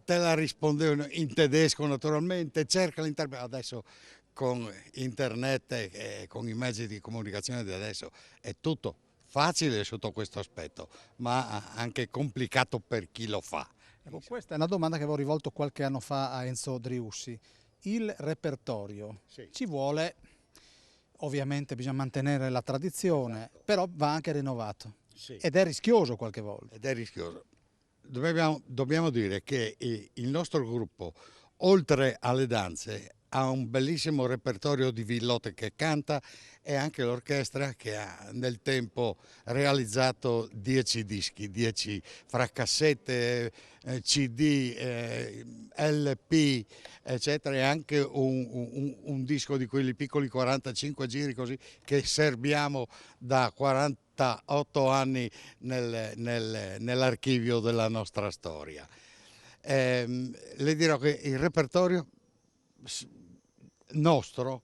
te la rispondevano in tedesco naturalmente, cerca l'interprete. Adesso con internet e con i mezzi di comunicazione di adesso è tutto facile sotto questo aspetto, ma anche complicato per chi lo fa. Ecco, questa è una domanda che avevo rivolto qualche anno fa a Enzo Driussi. Il repertorio ci vuole, ovviamente bisogna mantenere la tradizione, però va anche rinnovato. Ed è rischioso qualche volta. Ed è rischioso. Dobbiamo dire che il nostro gruppo, oltre alle danze, ha un bellissimo repertorio di Villotte che canta e anche l'orchestra che ha nel tempo realizzato 10 dischi, 10 fra cassette, CD, LP, eccetera, e anche un disco di quelli piccoli 45 giri così che serbiamo da 48 anni nell'archivio della nostra storia. Le dirò che il repertorio nostro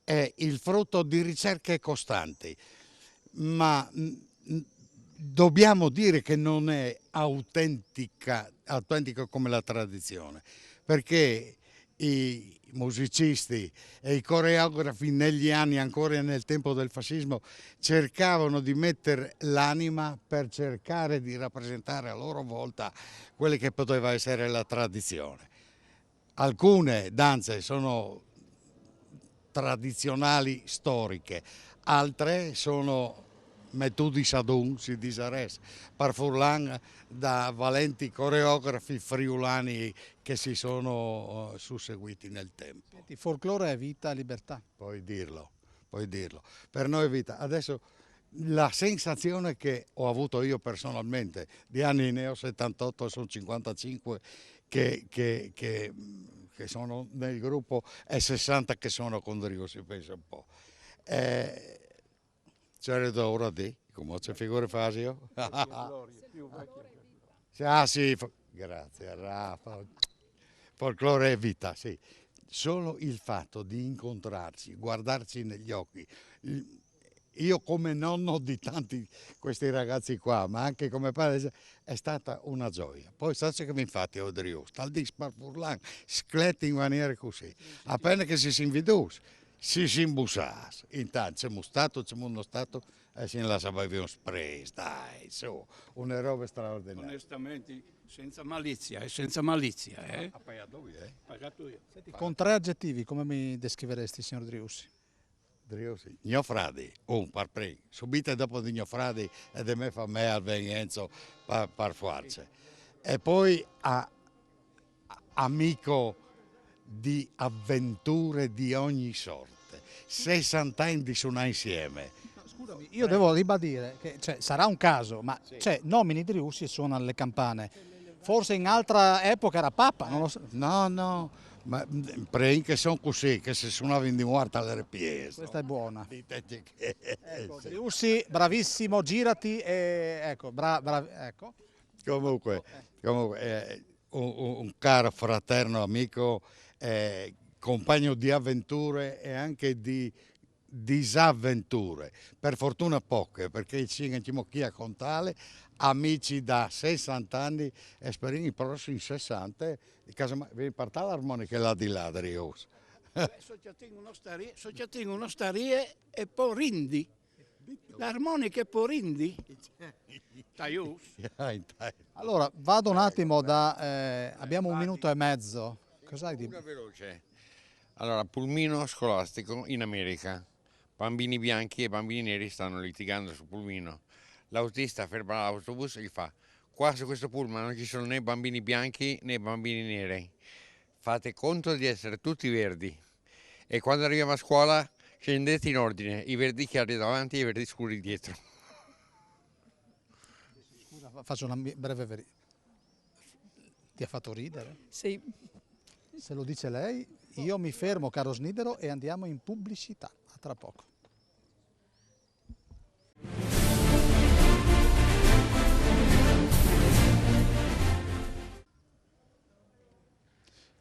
è il frutto di ricerche costanti, ma dobbiamo dire che non è autentico come la tradizione, perché i musicisti e i coreografi negli anni, ancora nel tempo del fascismo, cercavano di mettere l'anima per cercare di rappresentare a loro volta quelle che poteva essere la tradizione. Alcune danze sono tradizionali storiche, altre sono metodi sadun, si dice res, par furlan da valenti coreografi friulani che si sono susseguiti nel tempo. Il folklore è vita e libertà. Puoi dirlo. Per noi è vita. Adesso la sensazione che ho avuto io personalmente, di anni ne ho 78, sono 55, che sono nel gruppo e 60 che sono con Drigo, si pensa un po'. C'era ora di, come c'è figure fasio? Ah sì, grazie Rafa. Folklore è vita, sì. Solo il fatto di incontrarci, guardarci negli occhi, io come nonno di tanti questi ragazzi qua, ma anche come padre, è stata una gioia. Poi sai che mi infatti ho Drigo, tal di sparfurlan, scletti in maniera così, appena che si invidus, si imbusas, intanto c'è uno stato e si lasciava un spray, dai, su, una roba straordinaria. Onestamente, senza malizia. Ha pagato io, Pagato io. Senti, con 3 aggettivi, come mi descriveresti, signor Driussi? Driussi, Gnofradi, par prima, subito dopo di Gnofradi e di me fa me al Enzo par forza. E poi amico di avventure di ogni sorte, 60 anni di suonare insieme. No, scusami, io devo ribadire che sarà un caso, ma nomini Driussi e suona alle campane. Forse in altra epoca era Papa, non lo so. No, ma prima che sono così, che si suonava in di morta alle ripiese. Questa è buona. Ecco, Driussi, bravissimo, girati e ecco, ecco. Comunque un caro fraterno amico, compagno di avventure e anche di disavventure, per fortuna poche, perché ci siamo chi a contare, amici da 60 anni e speriamo i prossimi 60, di casa vi partare l'armonica là di là, Rios. Società uno starie e poi rindi. L'armonica e poi rindi. Allora, vado un attimo abbiamo 1 minuto e mezzo. Cos'hai di... Una veloce. Allora, pulmino scolastico in America. Bambini bianchi e bambini neri stanno litigando sul pulmino. L'autista ferma l'autobus e gli fa: qua su questo pullman non ci sono né bambini bianchi né bambini neri. Fate conto di essere tutti verdi. E quando arriviamo a scuola scendete in ordine, i verdi chiari davanti e i verdi scuri dietro. Scusa, faccio una breve verifica. Ti ha fatto ridere? Sì. Se lo dice lei, io mi fermo, caro Snidero, e andiamo in pubblicità. A tra poco.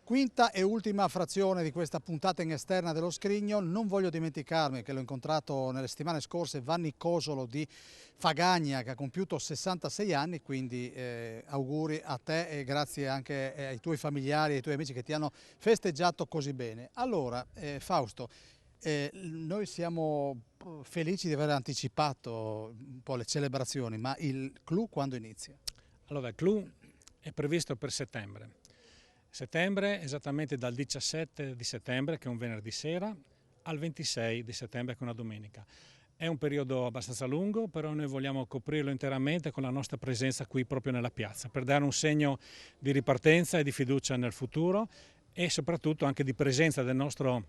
Quinta e ultima frazione di questa puntata in esterna dello Scrigno. Non voglio dimenticarmi che l'ho incontrato nelle settimane scorse Vanni Cosolo di Fagagna, che ha compiuto 66 anni, quindi auguri a te e grazie anche ai tuoi familiari e ai tuoi amici che ti hanno festeggiato così bene. Allora, Fausto, noi siamo felici di aver anticipato un po' le celebrazioni, ma il clou quando inizia? Allora, il clou è previsto per settembre. Settembre, esattamente dal 17 di settembre, che è un venerdì sera, al 26 di settembre, che è una domenica. È un periodo abbastanza lungo, però noi vogliamo coprirlo interamente con la nostra presenza qui proprio nella piazza, per dare un segno di ripartenza e di fiducia nel futuro e soprattutto anche di presenza del nostro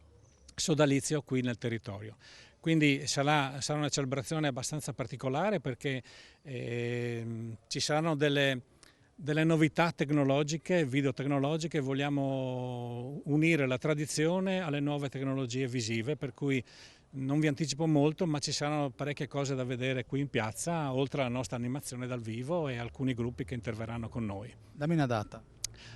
sodalizio qui nel territorio. Quindi sarà una celebrazione abbastanza particolare perché ci saranno delle novità tecnologiche, videotecnologiche, vogliamo unire la tradizione alle nuove tecnologie visive, per cui non vi anticipo molto, ma ci saranno parecchie cose da vedere qui in piazza, oltre alla nostra animazione dal vivo e alcuni gruppi che interverranno con noi. Dammi una data.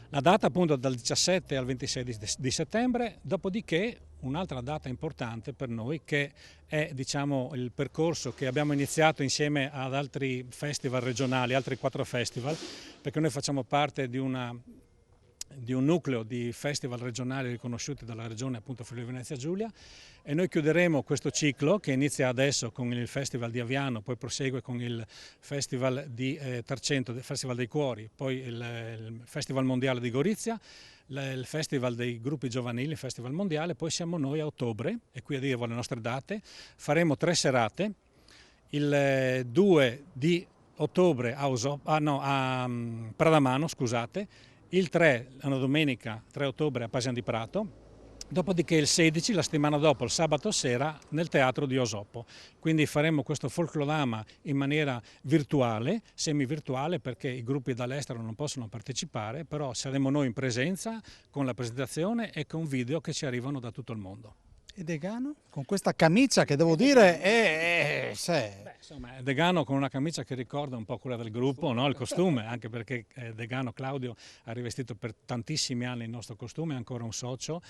La data appunto dal 17 al 26 di settembre, dopodiché un'altra data importante per noi che è diciamo il percorso che abbiamo iniziato insieme ad altri festival regionali, altri 4 festival, perché noi facciamo parte di un nucleo di festival regionali riconosciuti dalla regione appunto Friuli Venezia Giulia e noi chiuderemo questo ciclo che inizia adesso con il festival di Aviano, poi prosegue con il festival di Tarcento, il festival dei cuori, poi il festival mondiale di Gorizia, il festival dei gruppi giovanili, il festival mondiale, poi siamo noi a ottobre e qui a dirvi le nostre date, faremo 3 serate, il 2 di ottobre a Pradamano, scusate, il 3, una domenica 3 ottobre a Pasian di Prato, dopodiché il 16, la settimana dopo, il sabato sera, nel teatro di Osoppo. Quindi faremo questo folklorama in maniera virtuale, semi-virtuale, perché i gruppi dall'estero non possono partecipare, però saremo noi in presenza con la presentazione e con video che ci arrivano da tutto il mondo. E Degano? Con questa camicia che devo dire è Degano con una camicia che ricorda un po' quella del gruppo, no? Il costume, anche perché Degano Claudio ha rivestito per tantissimi anni il nostro costume, è ancora un socio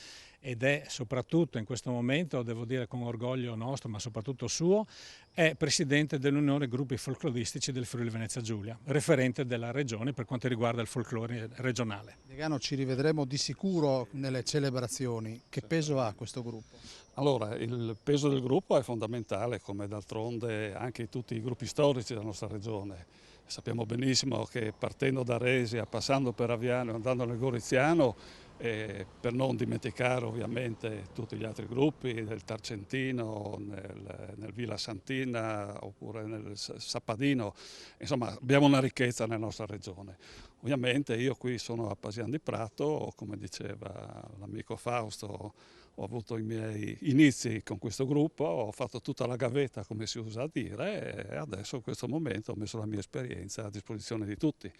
ed è soprattutto in questo momento, devo dire con orgoglio nostro, ma soprattutto suo, è presidente dell'Unione Gruppi Folcloristici del Friuli Venezia Giulia, referente della regione per quanto riguarda il folklore regionale. Degano, ci rivedremo di sicuro nelle celebrazioni. Che peso ha questo gruppo? Allora, il peso del gruppo è fondamentale, come d'altronde anche tutti i gruppi storici della nostra regione. Sappiamo benissimo che partendo da Resia, passando per Aviano e andando nel Goriziano, per non dimenticare ovviamente tutti gli altri gruppi del Tarcentino, nel Villa Santina oppure nel Sappadino, insomma abbiamo una ricchezza nella nostra regione. Ovviamente io qui sono a Pasian di Prato, come diceva l'amico Fausto, ho avuto i miei inizi con questo gruppo, ho fatto tutta la gavetta come si usa a dire e adesso in questo momento ho messo la mia esperienza a disposizione di tutti.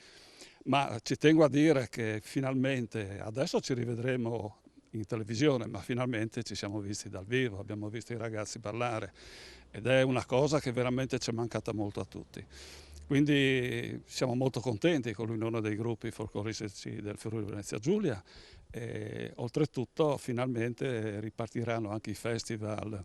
Ma ci tengo a dire che finalmente, adesso ci rivedremo in televisione, ma finalmente ci siamo visti dal vivo, abbiamo visto i ragazzi ballare ed è una cosa che veramente ci è mancata molto a tutti. Quindi siamo molto contenti con l'unione dei gruppi folcloristici del Friuli Venezia Giulia e oltretutto finalmente ripartiranno anche i festival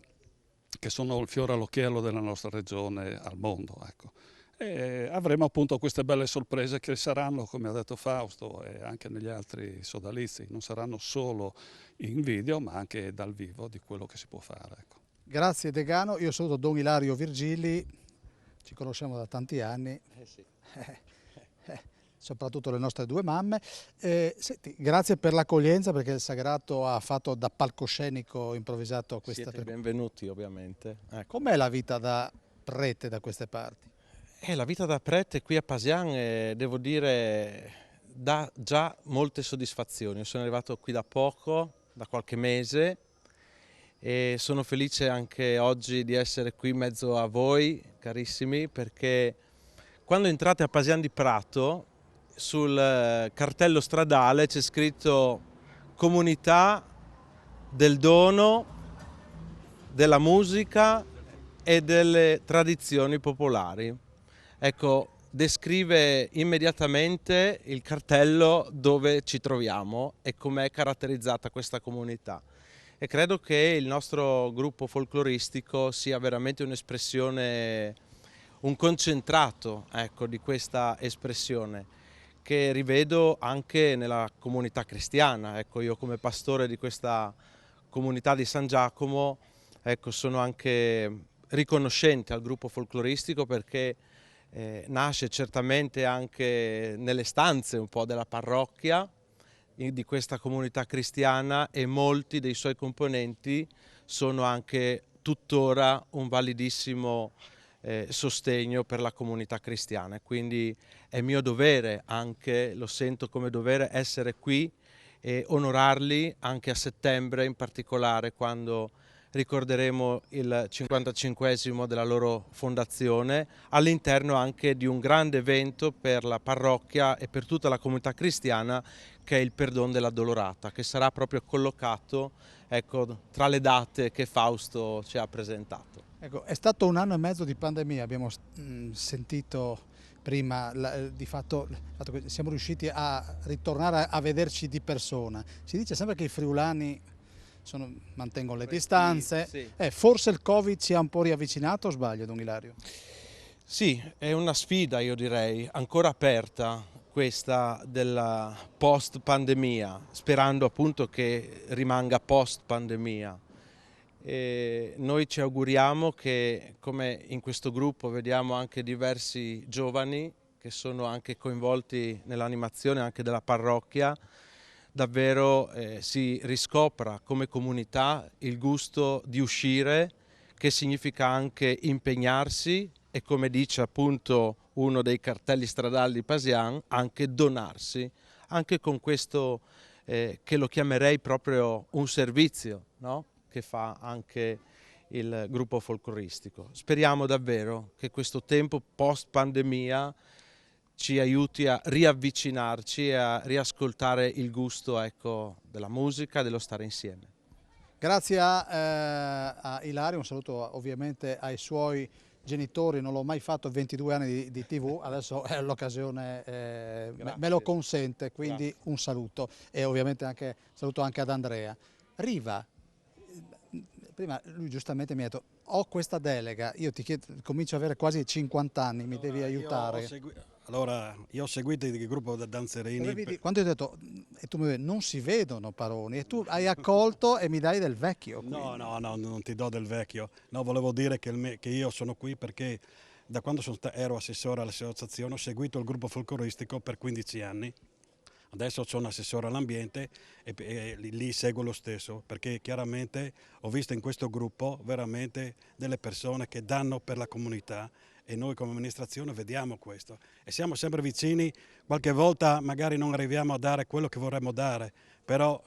che sono il fiore all'occhiello della nostra regione al mondo. Ecco. E avremo appunto queste belle sorprese che saranno, come ha detto Fausto, e anche negli altri sodalizi, non saranno solo in video ma anche dal vivo di quello che si può fare. Ecco. Grazie Degano, io saluto Don Ilario Virgili. Ci conosciamo da tanti anni, soprattutto le nostre due mamme. Senti, grazie per l'accoglienza perché il Sagrato ha fatto da palcoscenico improvvisato a questa. Siete benvenuti ovviamente. Ecco. Com'è la vita da prete da queste parti? La vita da prete qui a Pasian, devo dire, dà già molte soddisfazioni. Sono arrivato qui da poco, da qualche mese, e sono felice anche oggi di essere qui in mezzo a voi, carissimi, perché quando entrate a Pasian di Prato, sul cartello stradale c'è scritto comunità del dono, della musica e delle tradizioni popolari. Ecco, descrive immediatamente il cartello dove ci troviamo e com'è caratterizzata questa comunità. E credo che il nostro gruppo folcloristico sia veramente un'espressione, un concentrato, ecco, di questa espressione che rivedo anche nella comunità cristiana. Ecco, io come pastore di questa comunità di San Giacomo, ecco, sono anche riconoscente al gruppo folcloristico perché nasce certamente anche nelle stanze un po' della parrocchia di questa comunità cristiana e molti dei suoi componenti sono anche tuttora un validissimo sostegno per la comunità cristiana. Quindi è mio dovere anche, lo sento come dovere, essere qui e onorarli anche a settembre, in particolare quando ricorderemo il 55esimo della loro fondazione, all'interno anche di un grande evento per la parrocchia e per tutta la comunità cristiana che è il Perdon della Dolorata, che sarà proprio collocato, ecco, tra le date che Fausto ci ha presentato. Ecco, è stato 1 anno e mezzo di pandemia, abbiamo sentito prima, di fatto siamo riusciti a ritornare a vederci di persona. Si dice sempre che i friulani mantengono le distanze, sì. Forse il Covid ci ha un po' riavvicinato o sbaglio, Don Ilario? Sì, è una sfida, io direi, ancora aperta, questa della post pandemia, sperando appunto che rimanga post pandemia. E noi ci auguriamo che, come in questo gruppo vediamo anche diversi giovani che sono anche coinvolti nell'animazione anche della parrocchia, davvero si riscopra come comunità il gusto di uscire, che significa anche impegnarsi e, come dice appunto uno dei cartelli stradali di Pasian, anche donarsi, anche con questo che lo chiamerei proprio un servizio, no? Che fa anche il gruppo folcloristico. Speriamo davvero che questo tempo post pandemia ci aiuti a riavvicinarci e a riascoltare il gusto, ecco, della musica e dello stare insieme. Grazie a Ilario, un saluto ovviamente ai suoi genitori, non l'ho mai fatto, 22 anni di TV, adesso l'occasione me lo consente, quindi grazie. Un saluto e ovviamente anche saluto anche ad Andrea. Riva, prima lui giustamente mi ha detto, ho questa delega, io ti chiedo, comincio ad avere quasi 50 anni, mi devi aiutare. Io ho seguito il gruppo da Danzerini. Quando io ho detto, e tu mi dici, non si vedono Paroni, e tu hai accolto e mi dai del vecchio. Quindi. No, non ti do del vecchio. No, volevo dire che io sono qui perché da quando ero assessore all'associazione ho seguito il gruppo folcloristico per 15 anni. Adesso sono assessore all'ambiente e lì seguo lo stesso, perché chiaramente ho visto in questo gruppo veramente delle persone che danno per la comunità e noi come amministrazione vediamo questo e siamo sempre vicini. Qualche volta magari non arriviamo a dare quello che vorremmo dare, però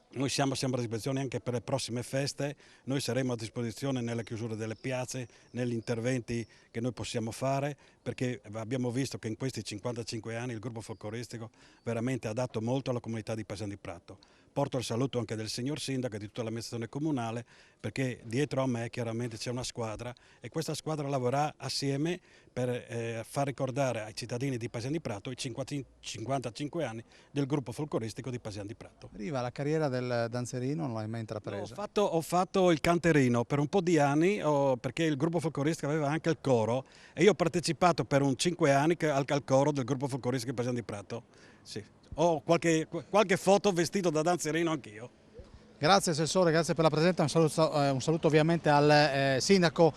noi siamo sempre a disposizione anche per le prossime feste, noi saremo a disposizione nelle chiusure delle piazze, negli interventi che noi possiamo fare, perché abbiamo visto che in questi 55 anni il gruppo folcloristico veramente ha dato molto alla comunità di Pasian di Prato. Porto il saluto anche del signor Sindaco e di tutta l'amministrazione comunale, perché dietro a me chiaramente c'è una squadra e questa squadra lavorerà assieme per far ricordare ai cittadini di Pasian di Prato i 55 anni del gruppo folcloristico di Pasian di Prato. Riva, la carriera del danzerino non l'hai mai intrapresa? No, ho fatto il canterino per un po' di anni, perché il gruppo folcloristico aveva anche il coro e io ho partecipato per 5 anni al coro del gruppo folcloristico di Pasian di Prato. Sì. Ho qualche foto vestito da danzerino anch'io. Grazie Assessore, grazie per la presenza, un saluto ovviamente al Sindaco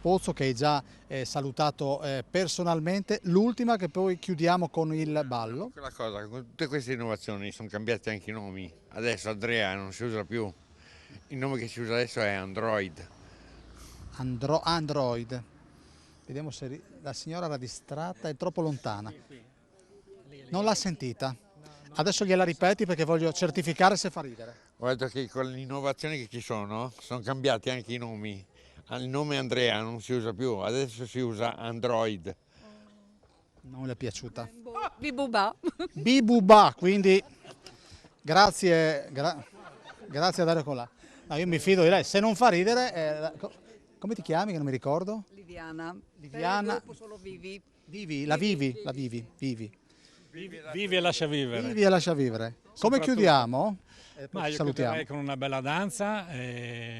Pozzo che hai già salutato personalmente. L'ultima che poi chiudiamo con il ballo. Quella cosa, con tutte queste innovazioni sono cambiati anche i nomi, adesso Andrea non si usa più, il nome che si usa adesso è Android. Android, vediamo se la signora era distratta, è troppo lontana, non l'ha sentita. Adesso gliela ripeti perché voglio certificare se fa ridere. Ho detto che con le innovazioni che ci sono cambiati anche i nomi. Il nome Andrea non si usa più, adesso si usa Android. Non le è piaciuta? Bibubà. Bibubà, quindi grazie a Dario Colà. No, io mi fido di lei, se non fa ridere, come ti chiami che non mi ricordo? Liviana. Liviana. Solo Vivi. Vivi. Vivi e lascia vivere. Vivi e lascia vivere. Come chiudiamo? Ma io Salutiamo. chiuderei con una bella danza,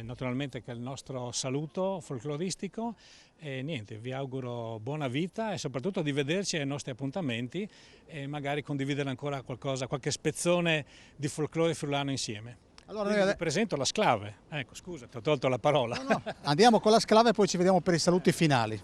naturalmente che è il nostro saluto folcloristico e niente, vi auguro buona vita e soprattutto di vederci ai nostri appuntamenti e magari condividere ancora qualcosa, qualche spezzone di folklore friulano insieme. Allora vi presento la Sclave. Ecco, scusa, ti ho tolto la parola. No. Andiamo con la Sclave e poi ci vediamo per i saluti finali.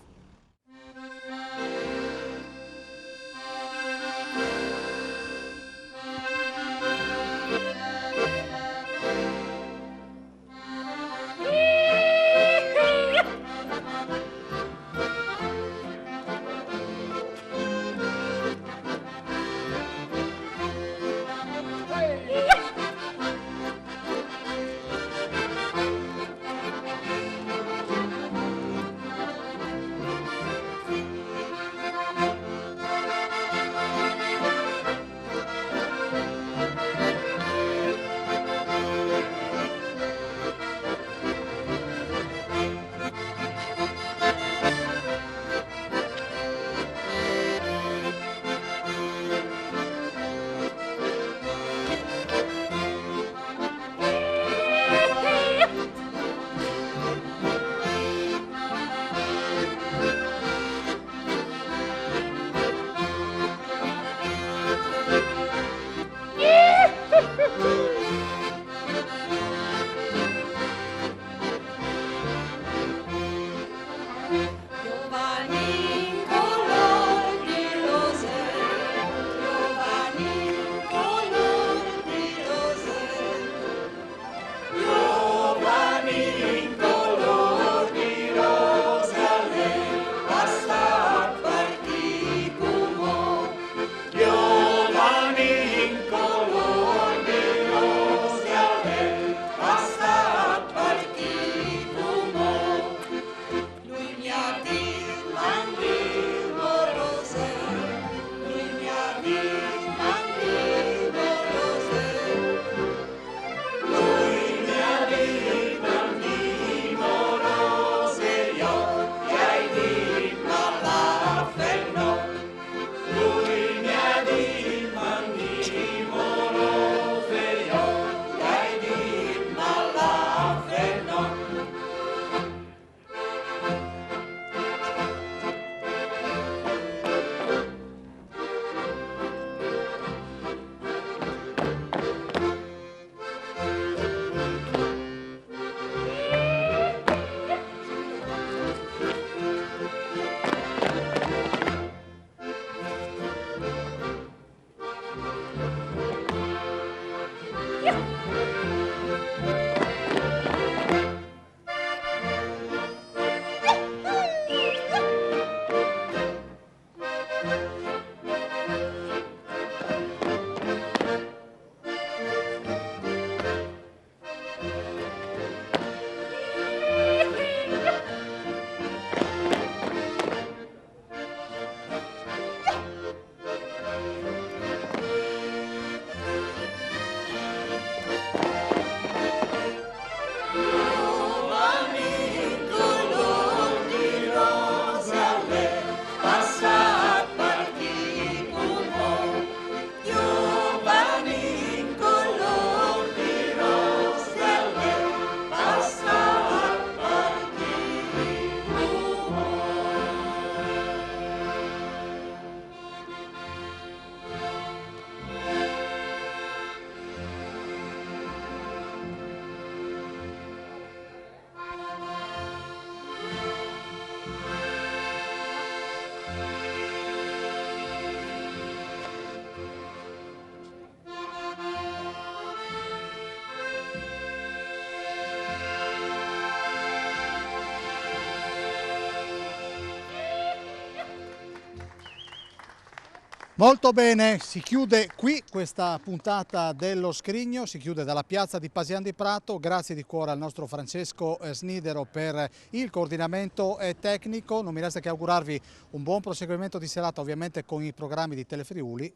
Molto bene, si chiude qui questa puntata dello Scrigno, si chiude dalla piazza di Pasian di Prato. Grazie di cuore al nostro Francesco Snidero per il coordinamento tecnico. Non mi resta che augurarvi un buon proseguimento di serata, ovviamente con i programmi di Telefriuli,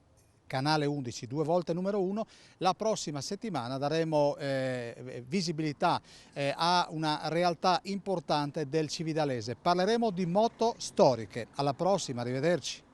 canale 11, 2 volte numero 1. La prossima settimana daremo visibilità a una realtà importante del Cividalese. Parleremo di moto storiche. Alla prossima, arrivederci.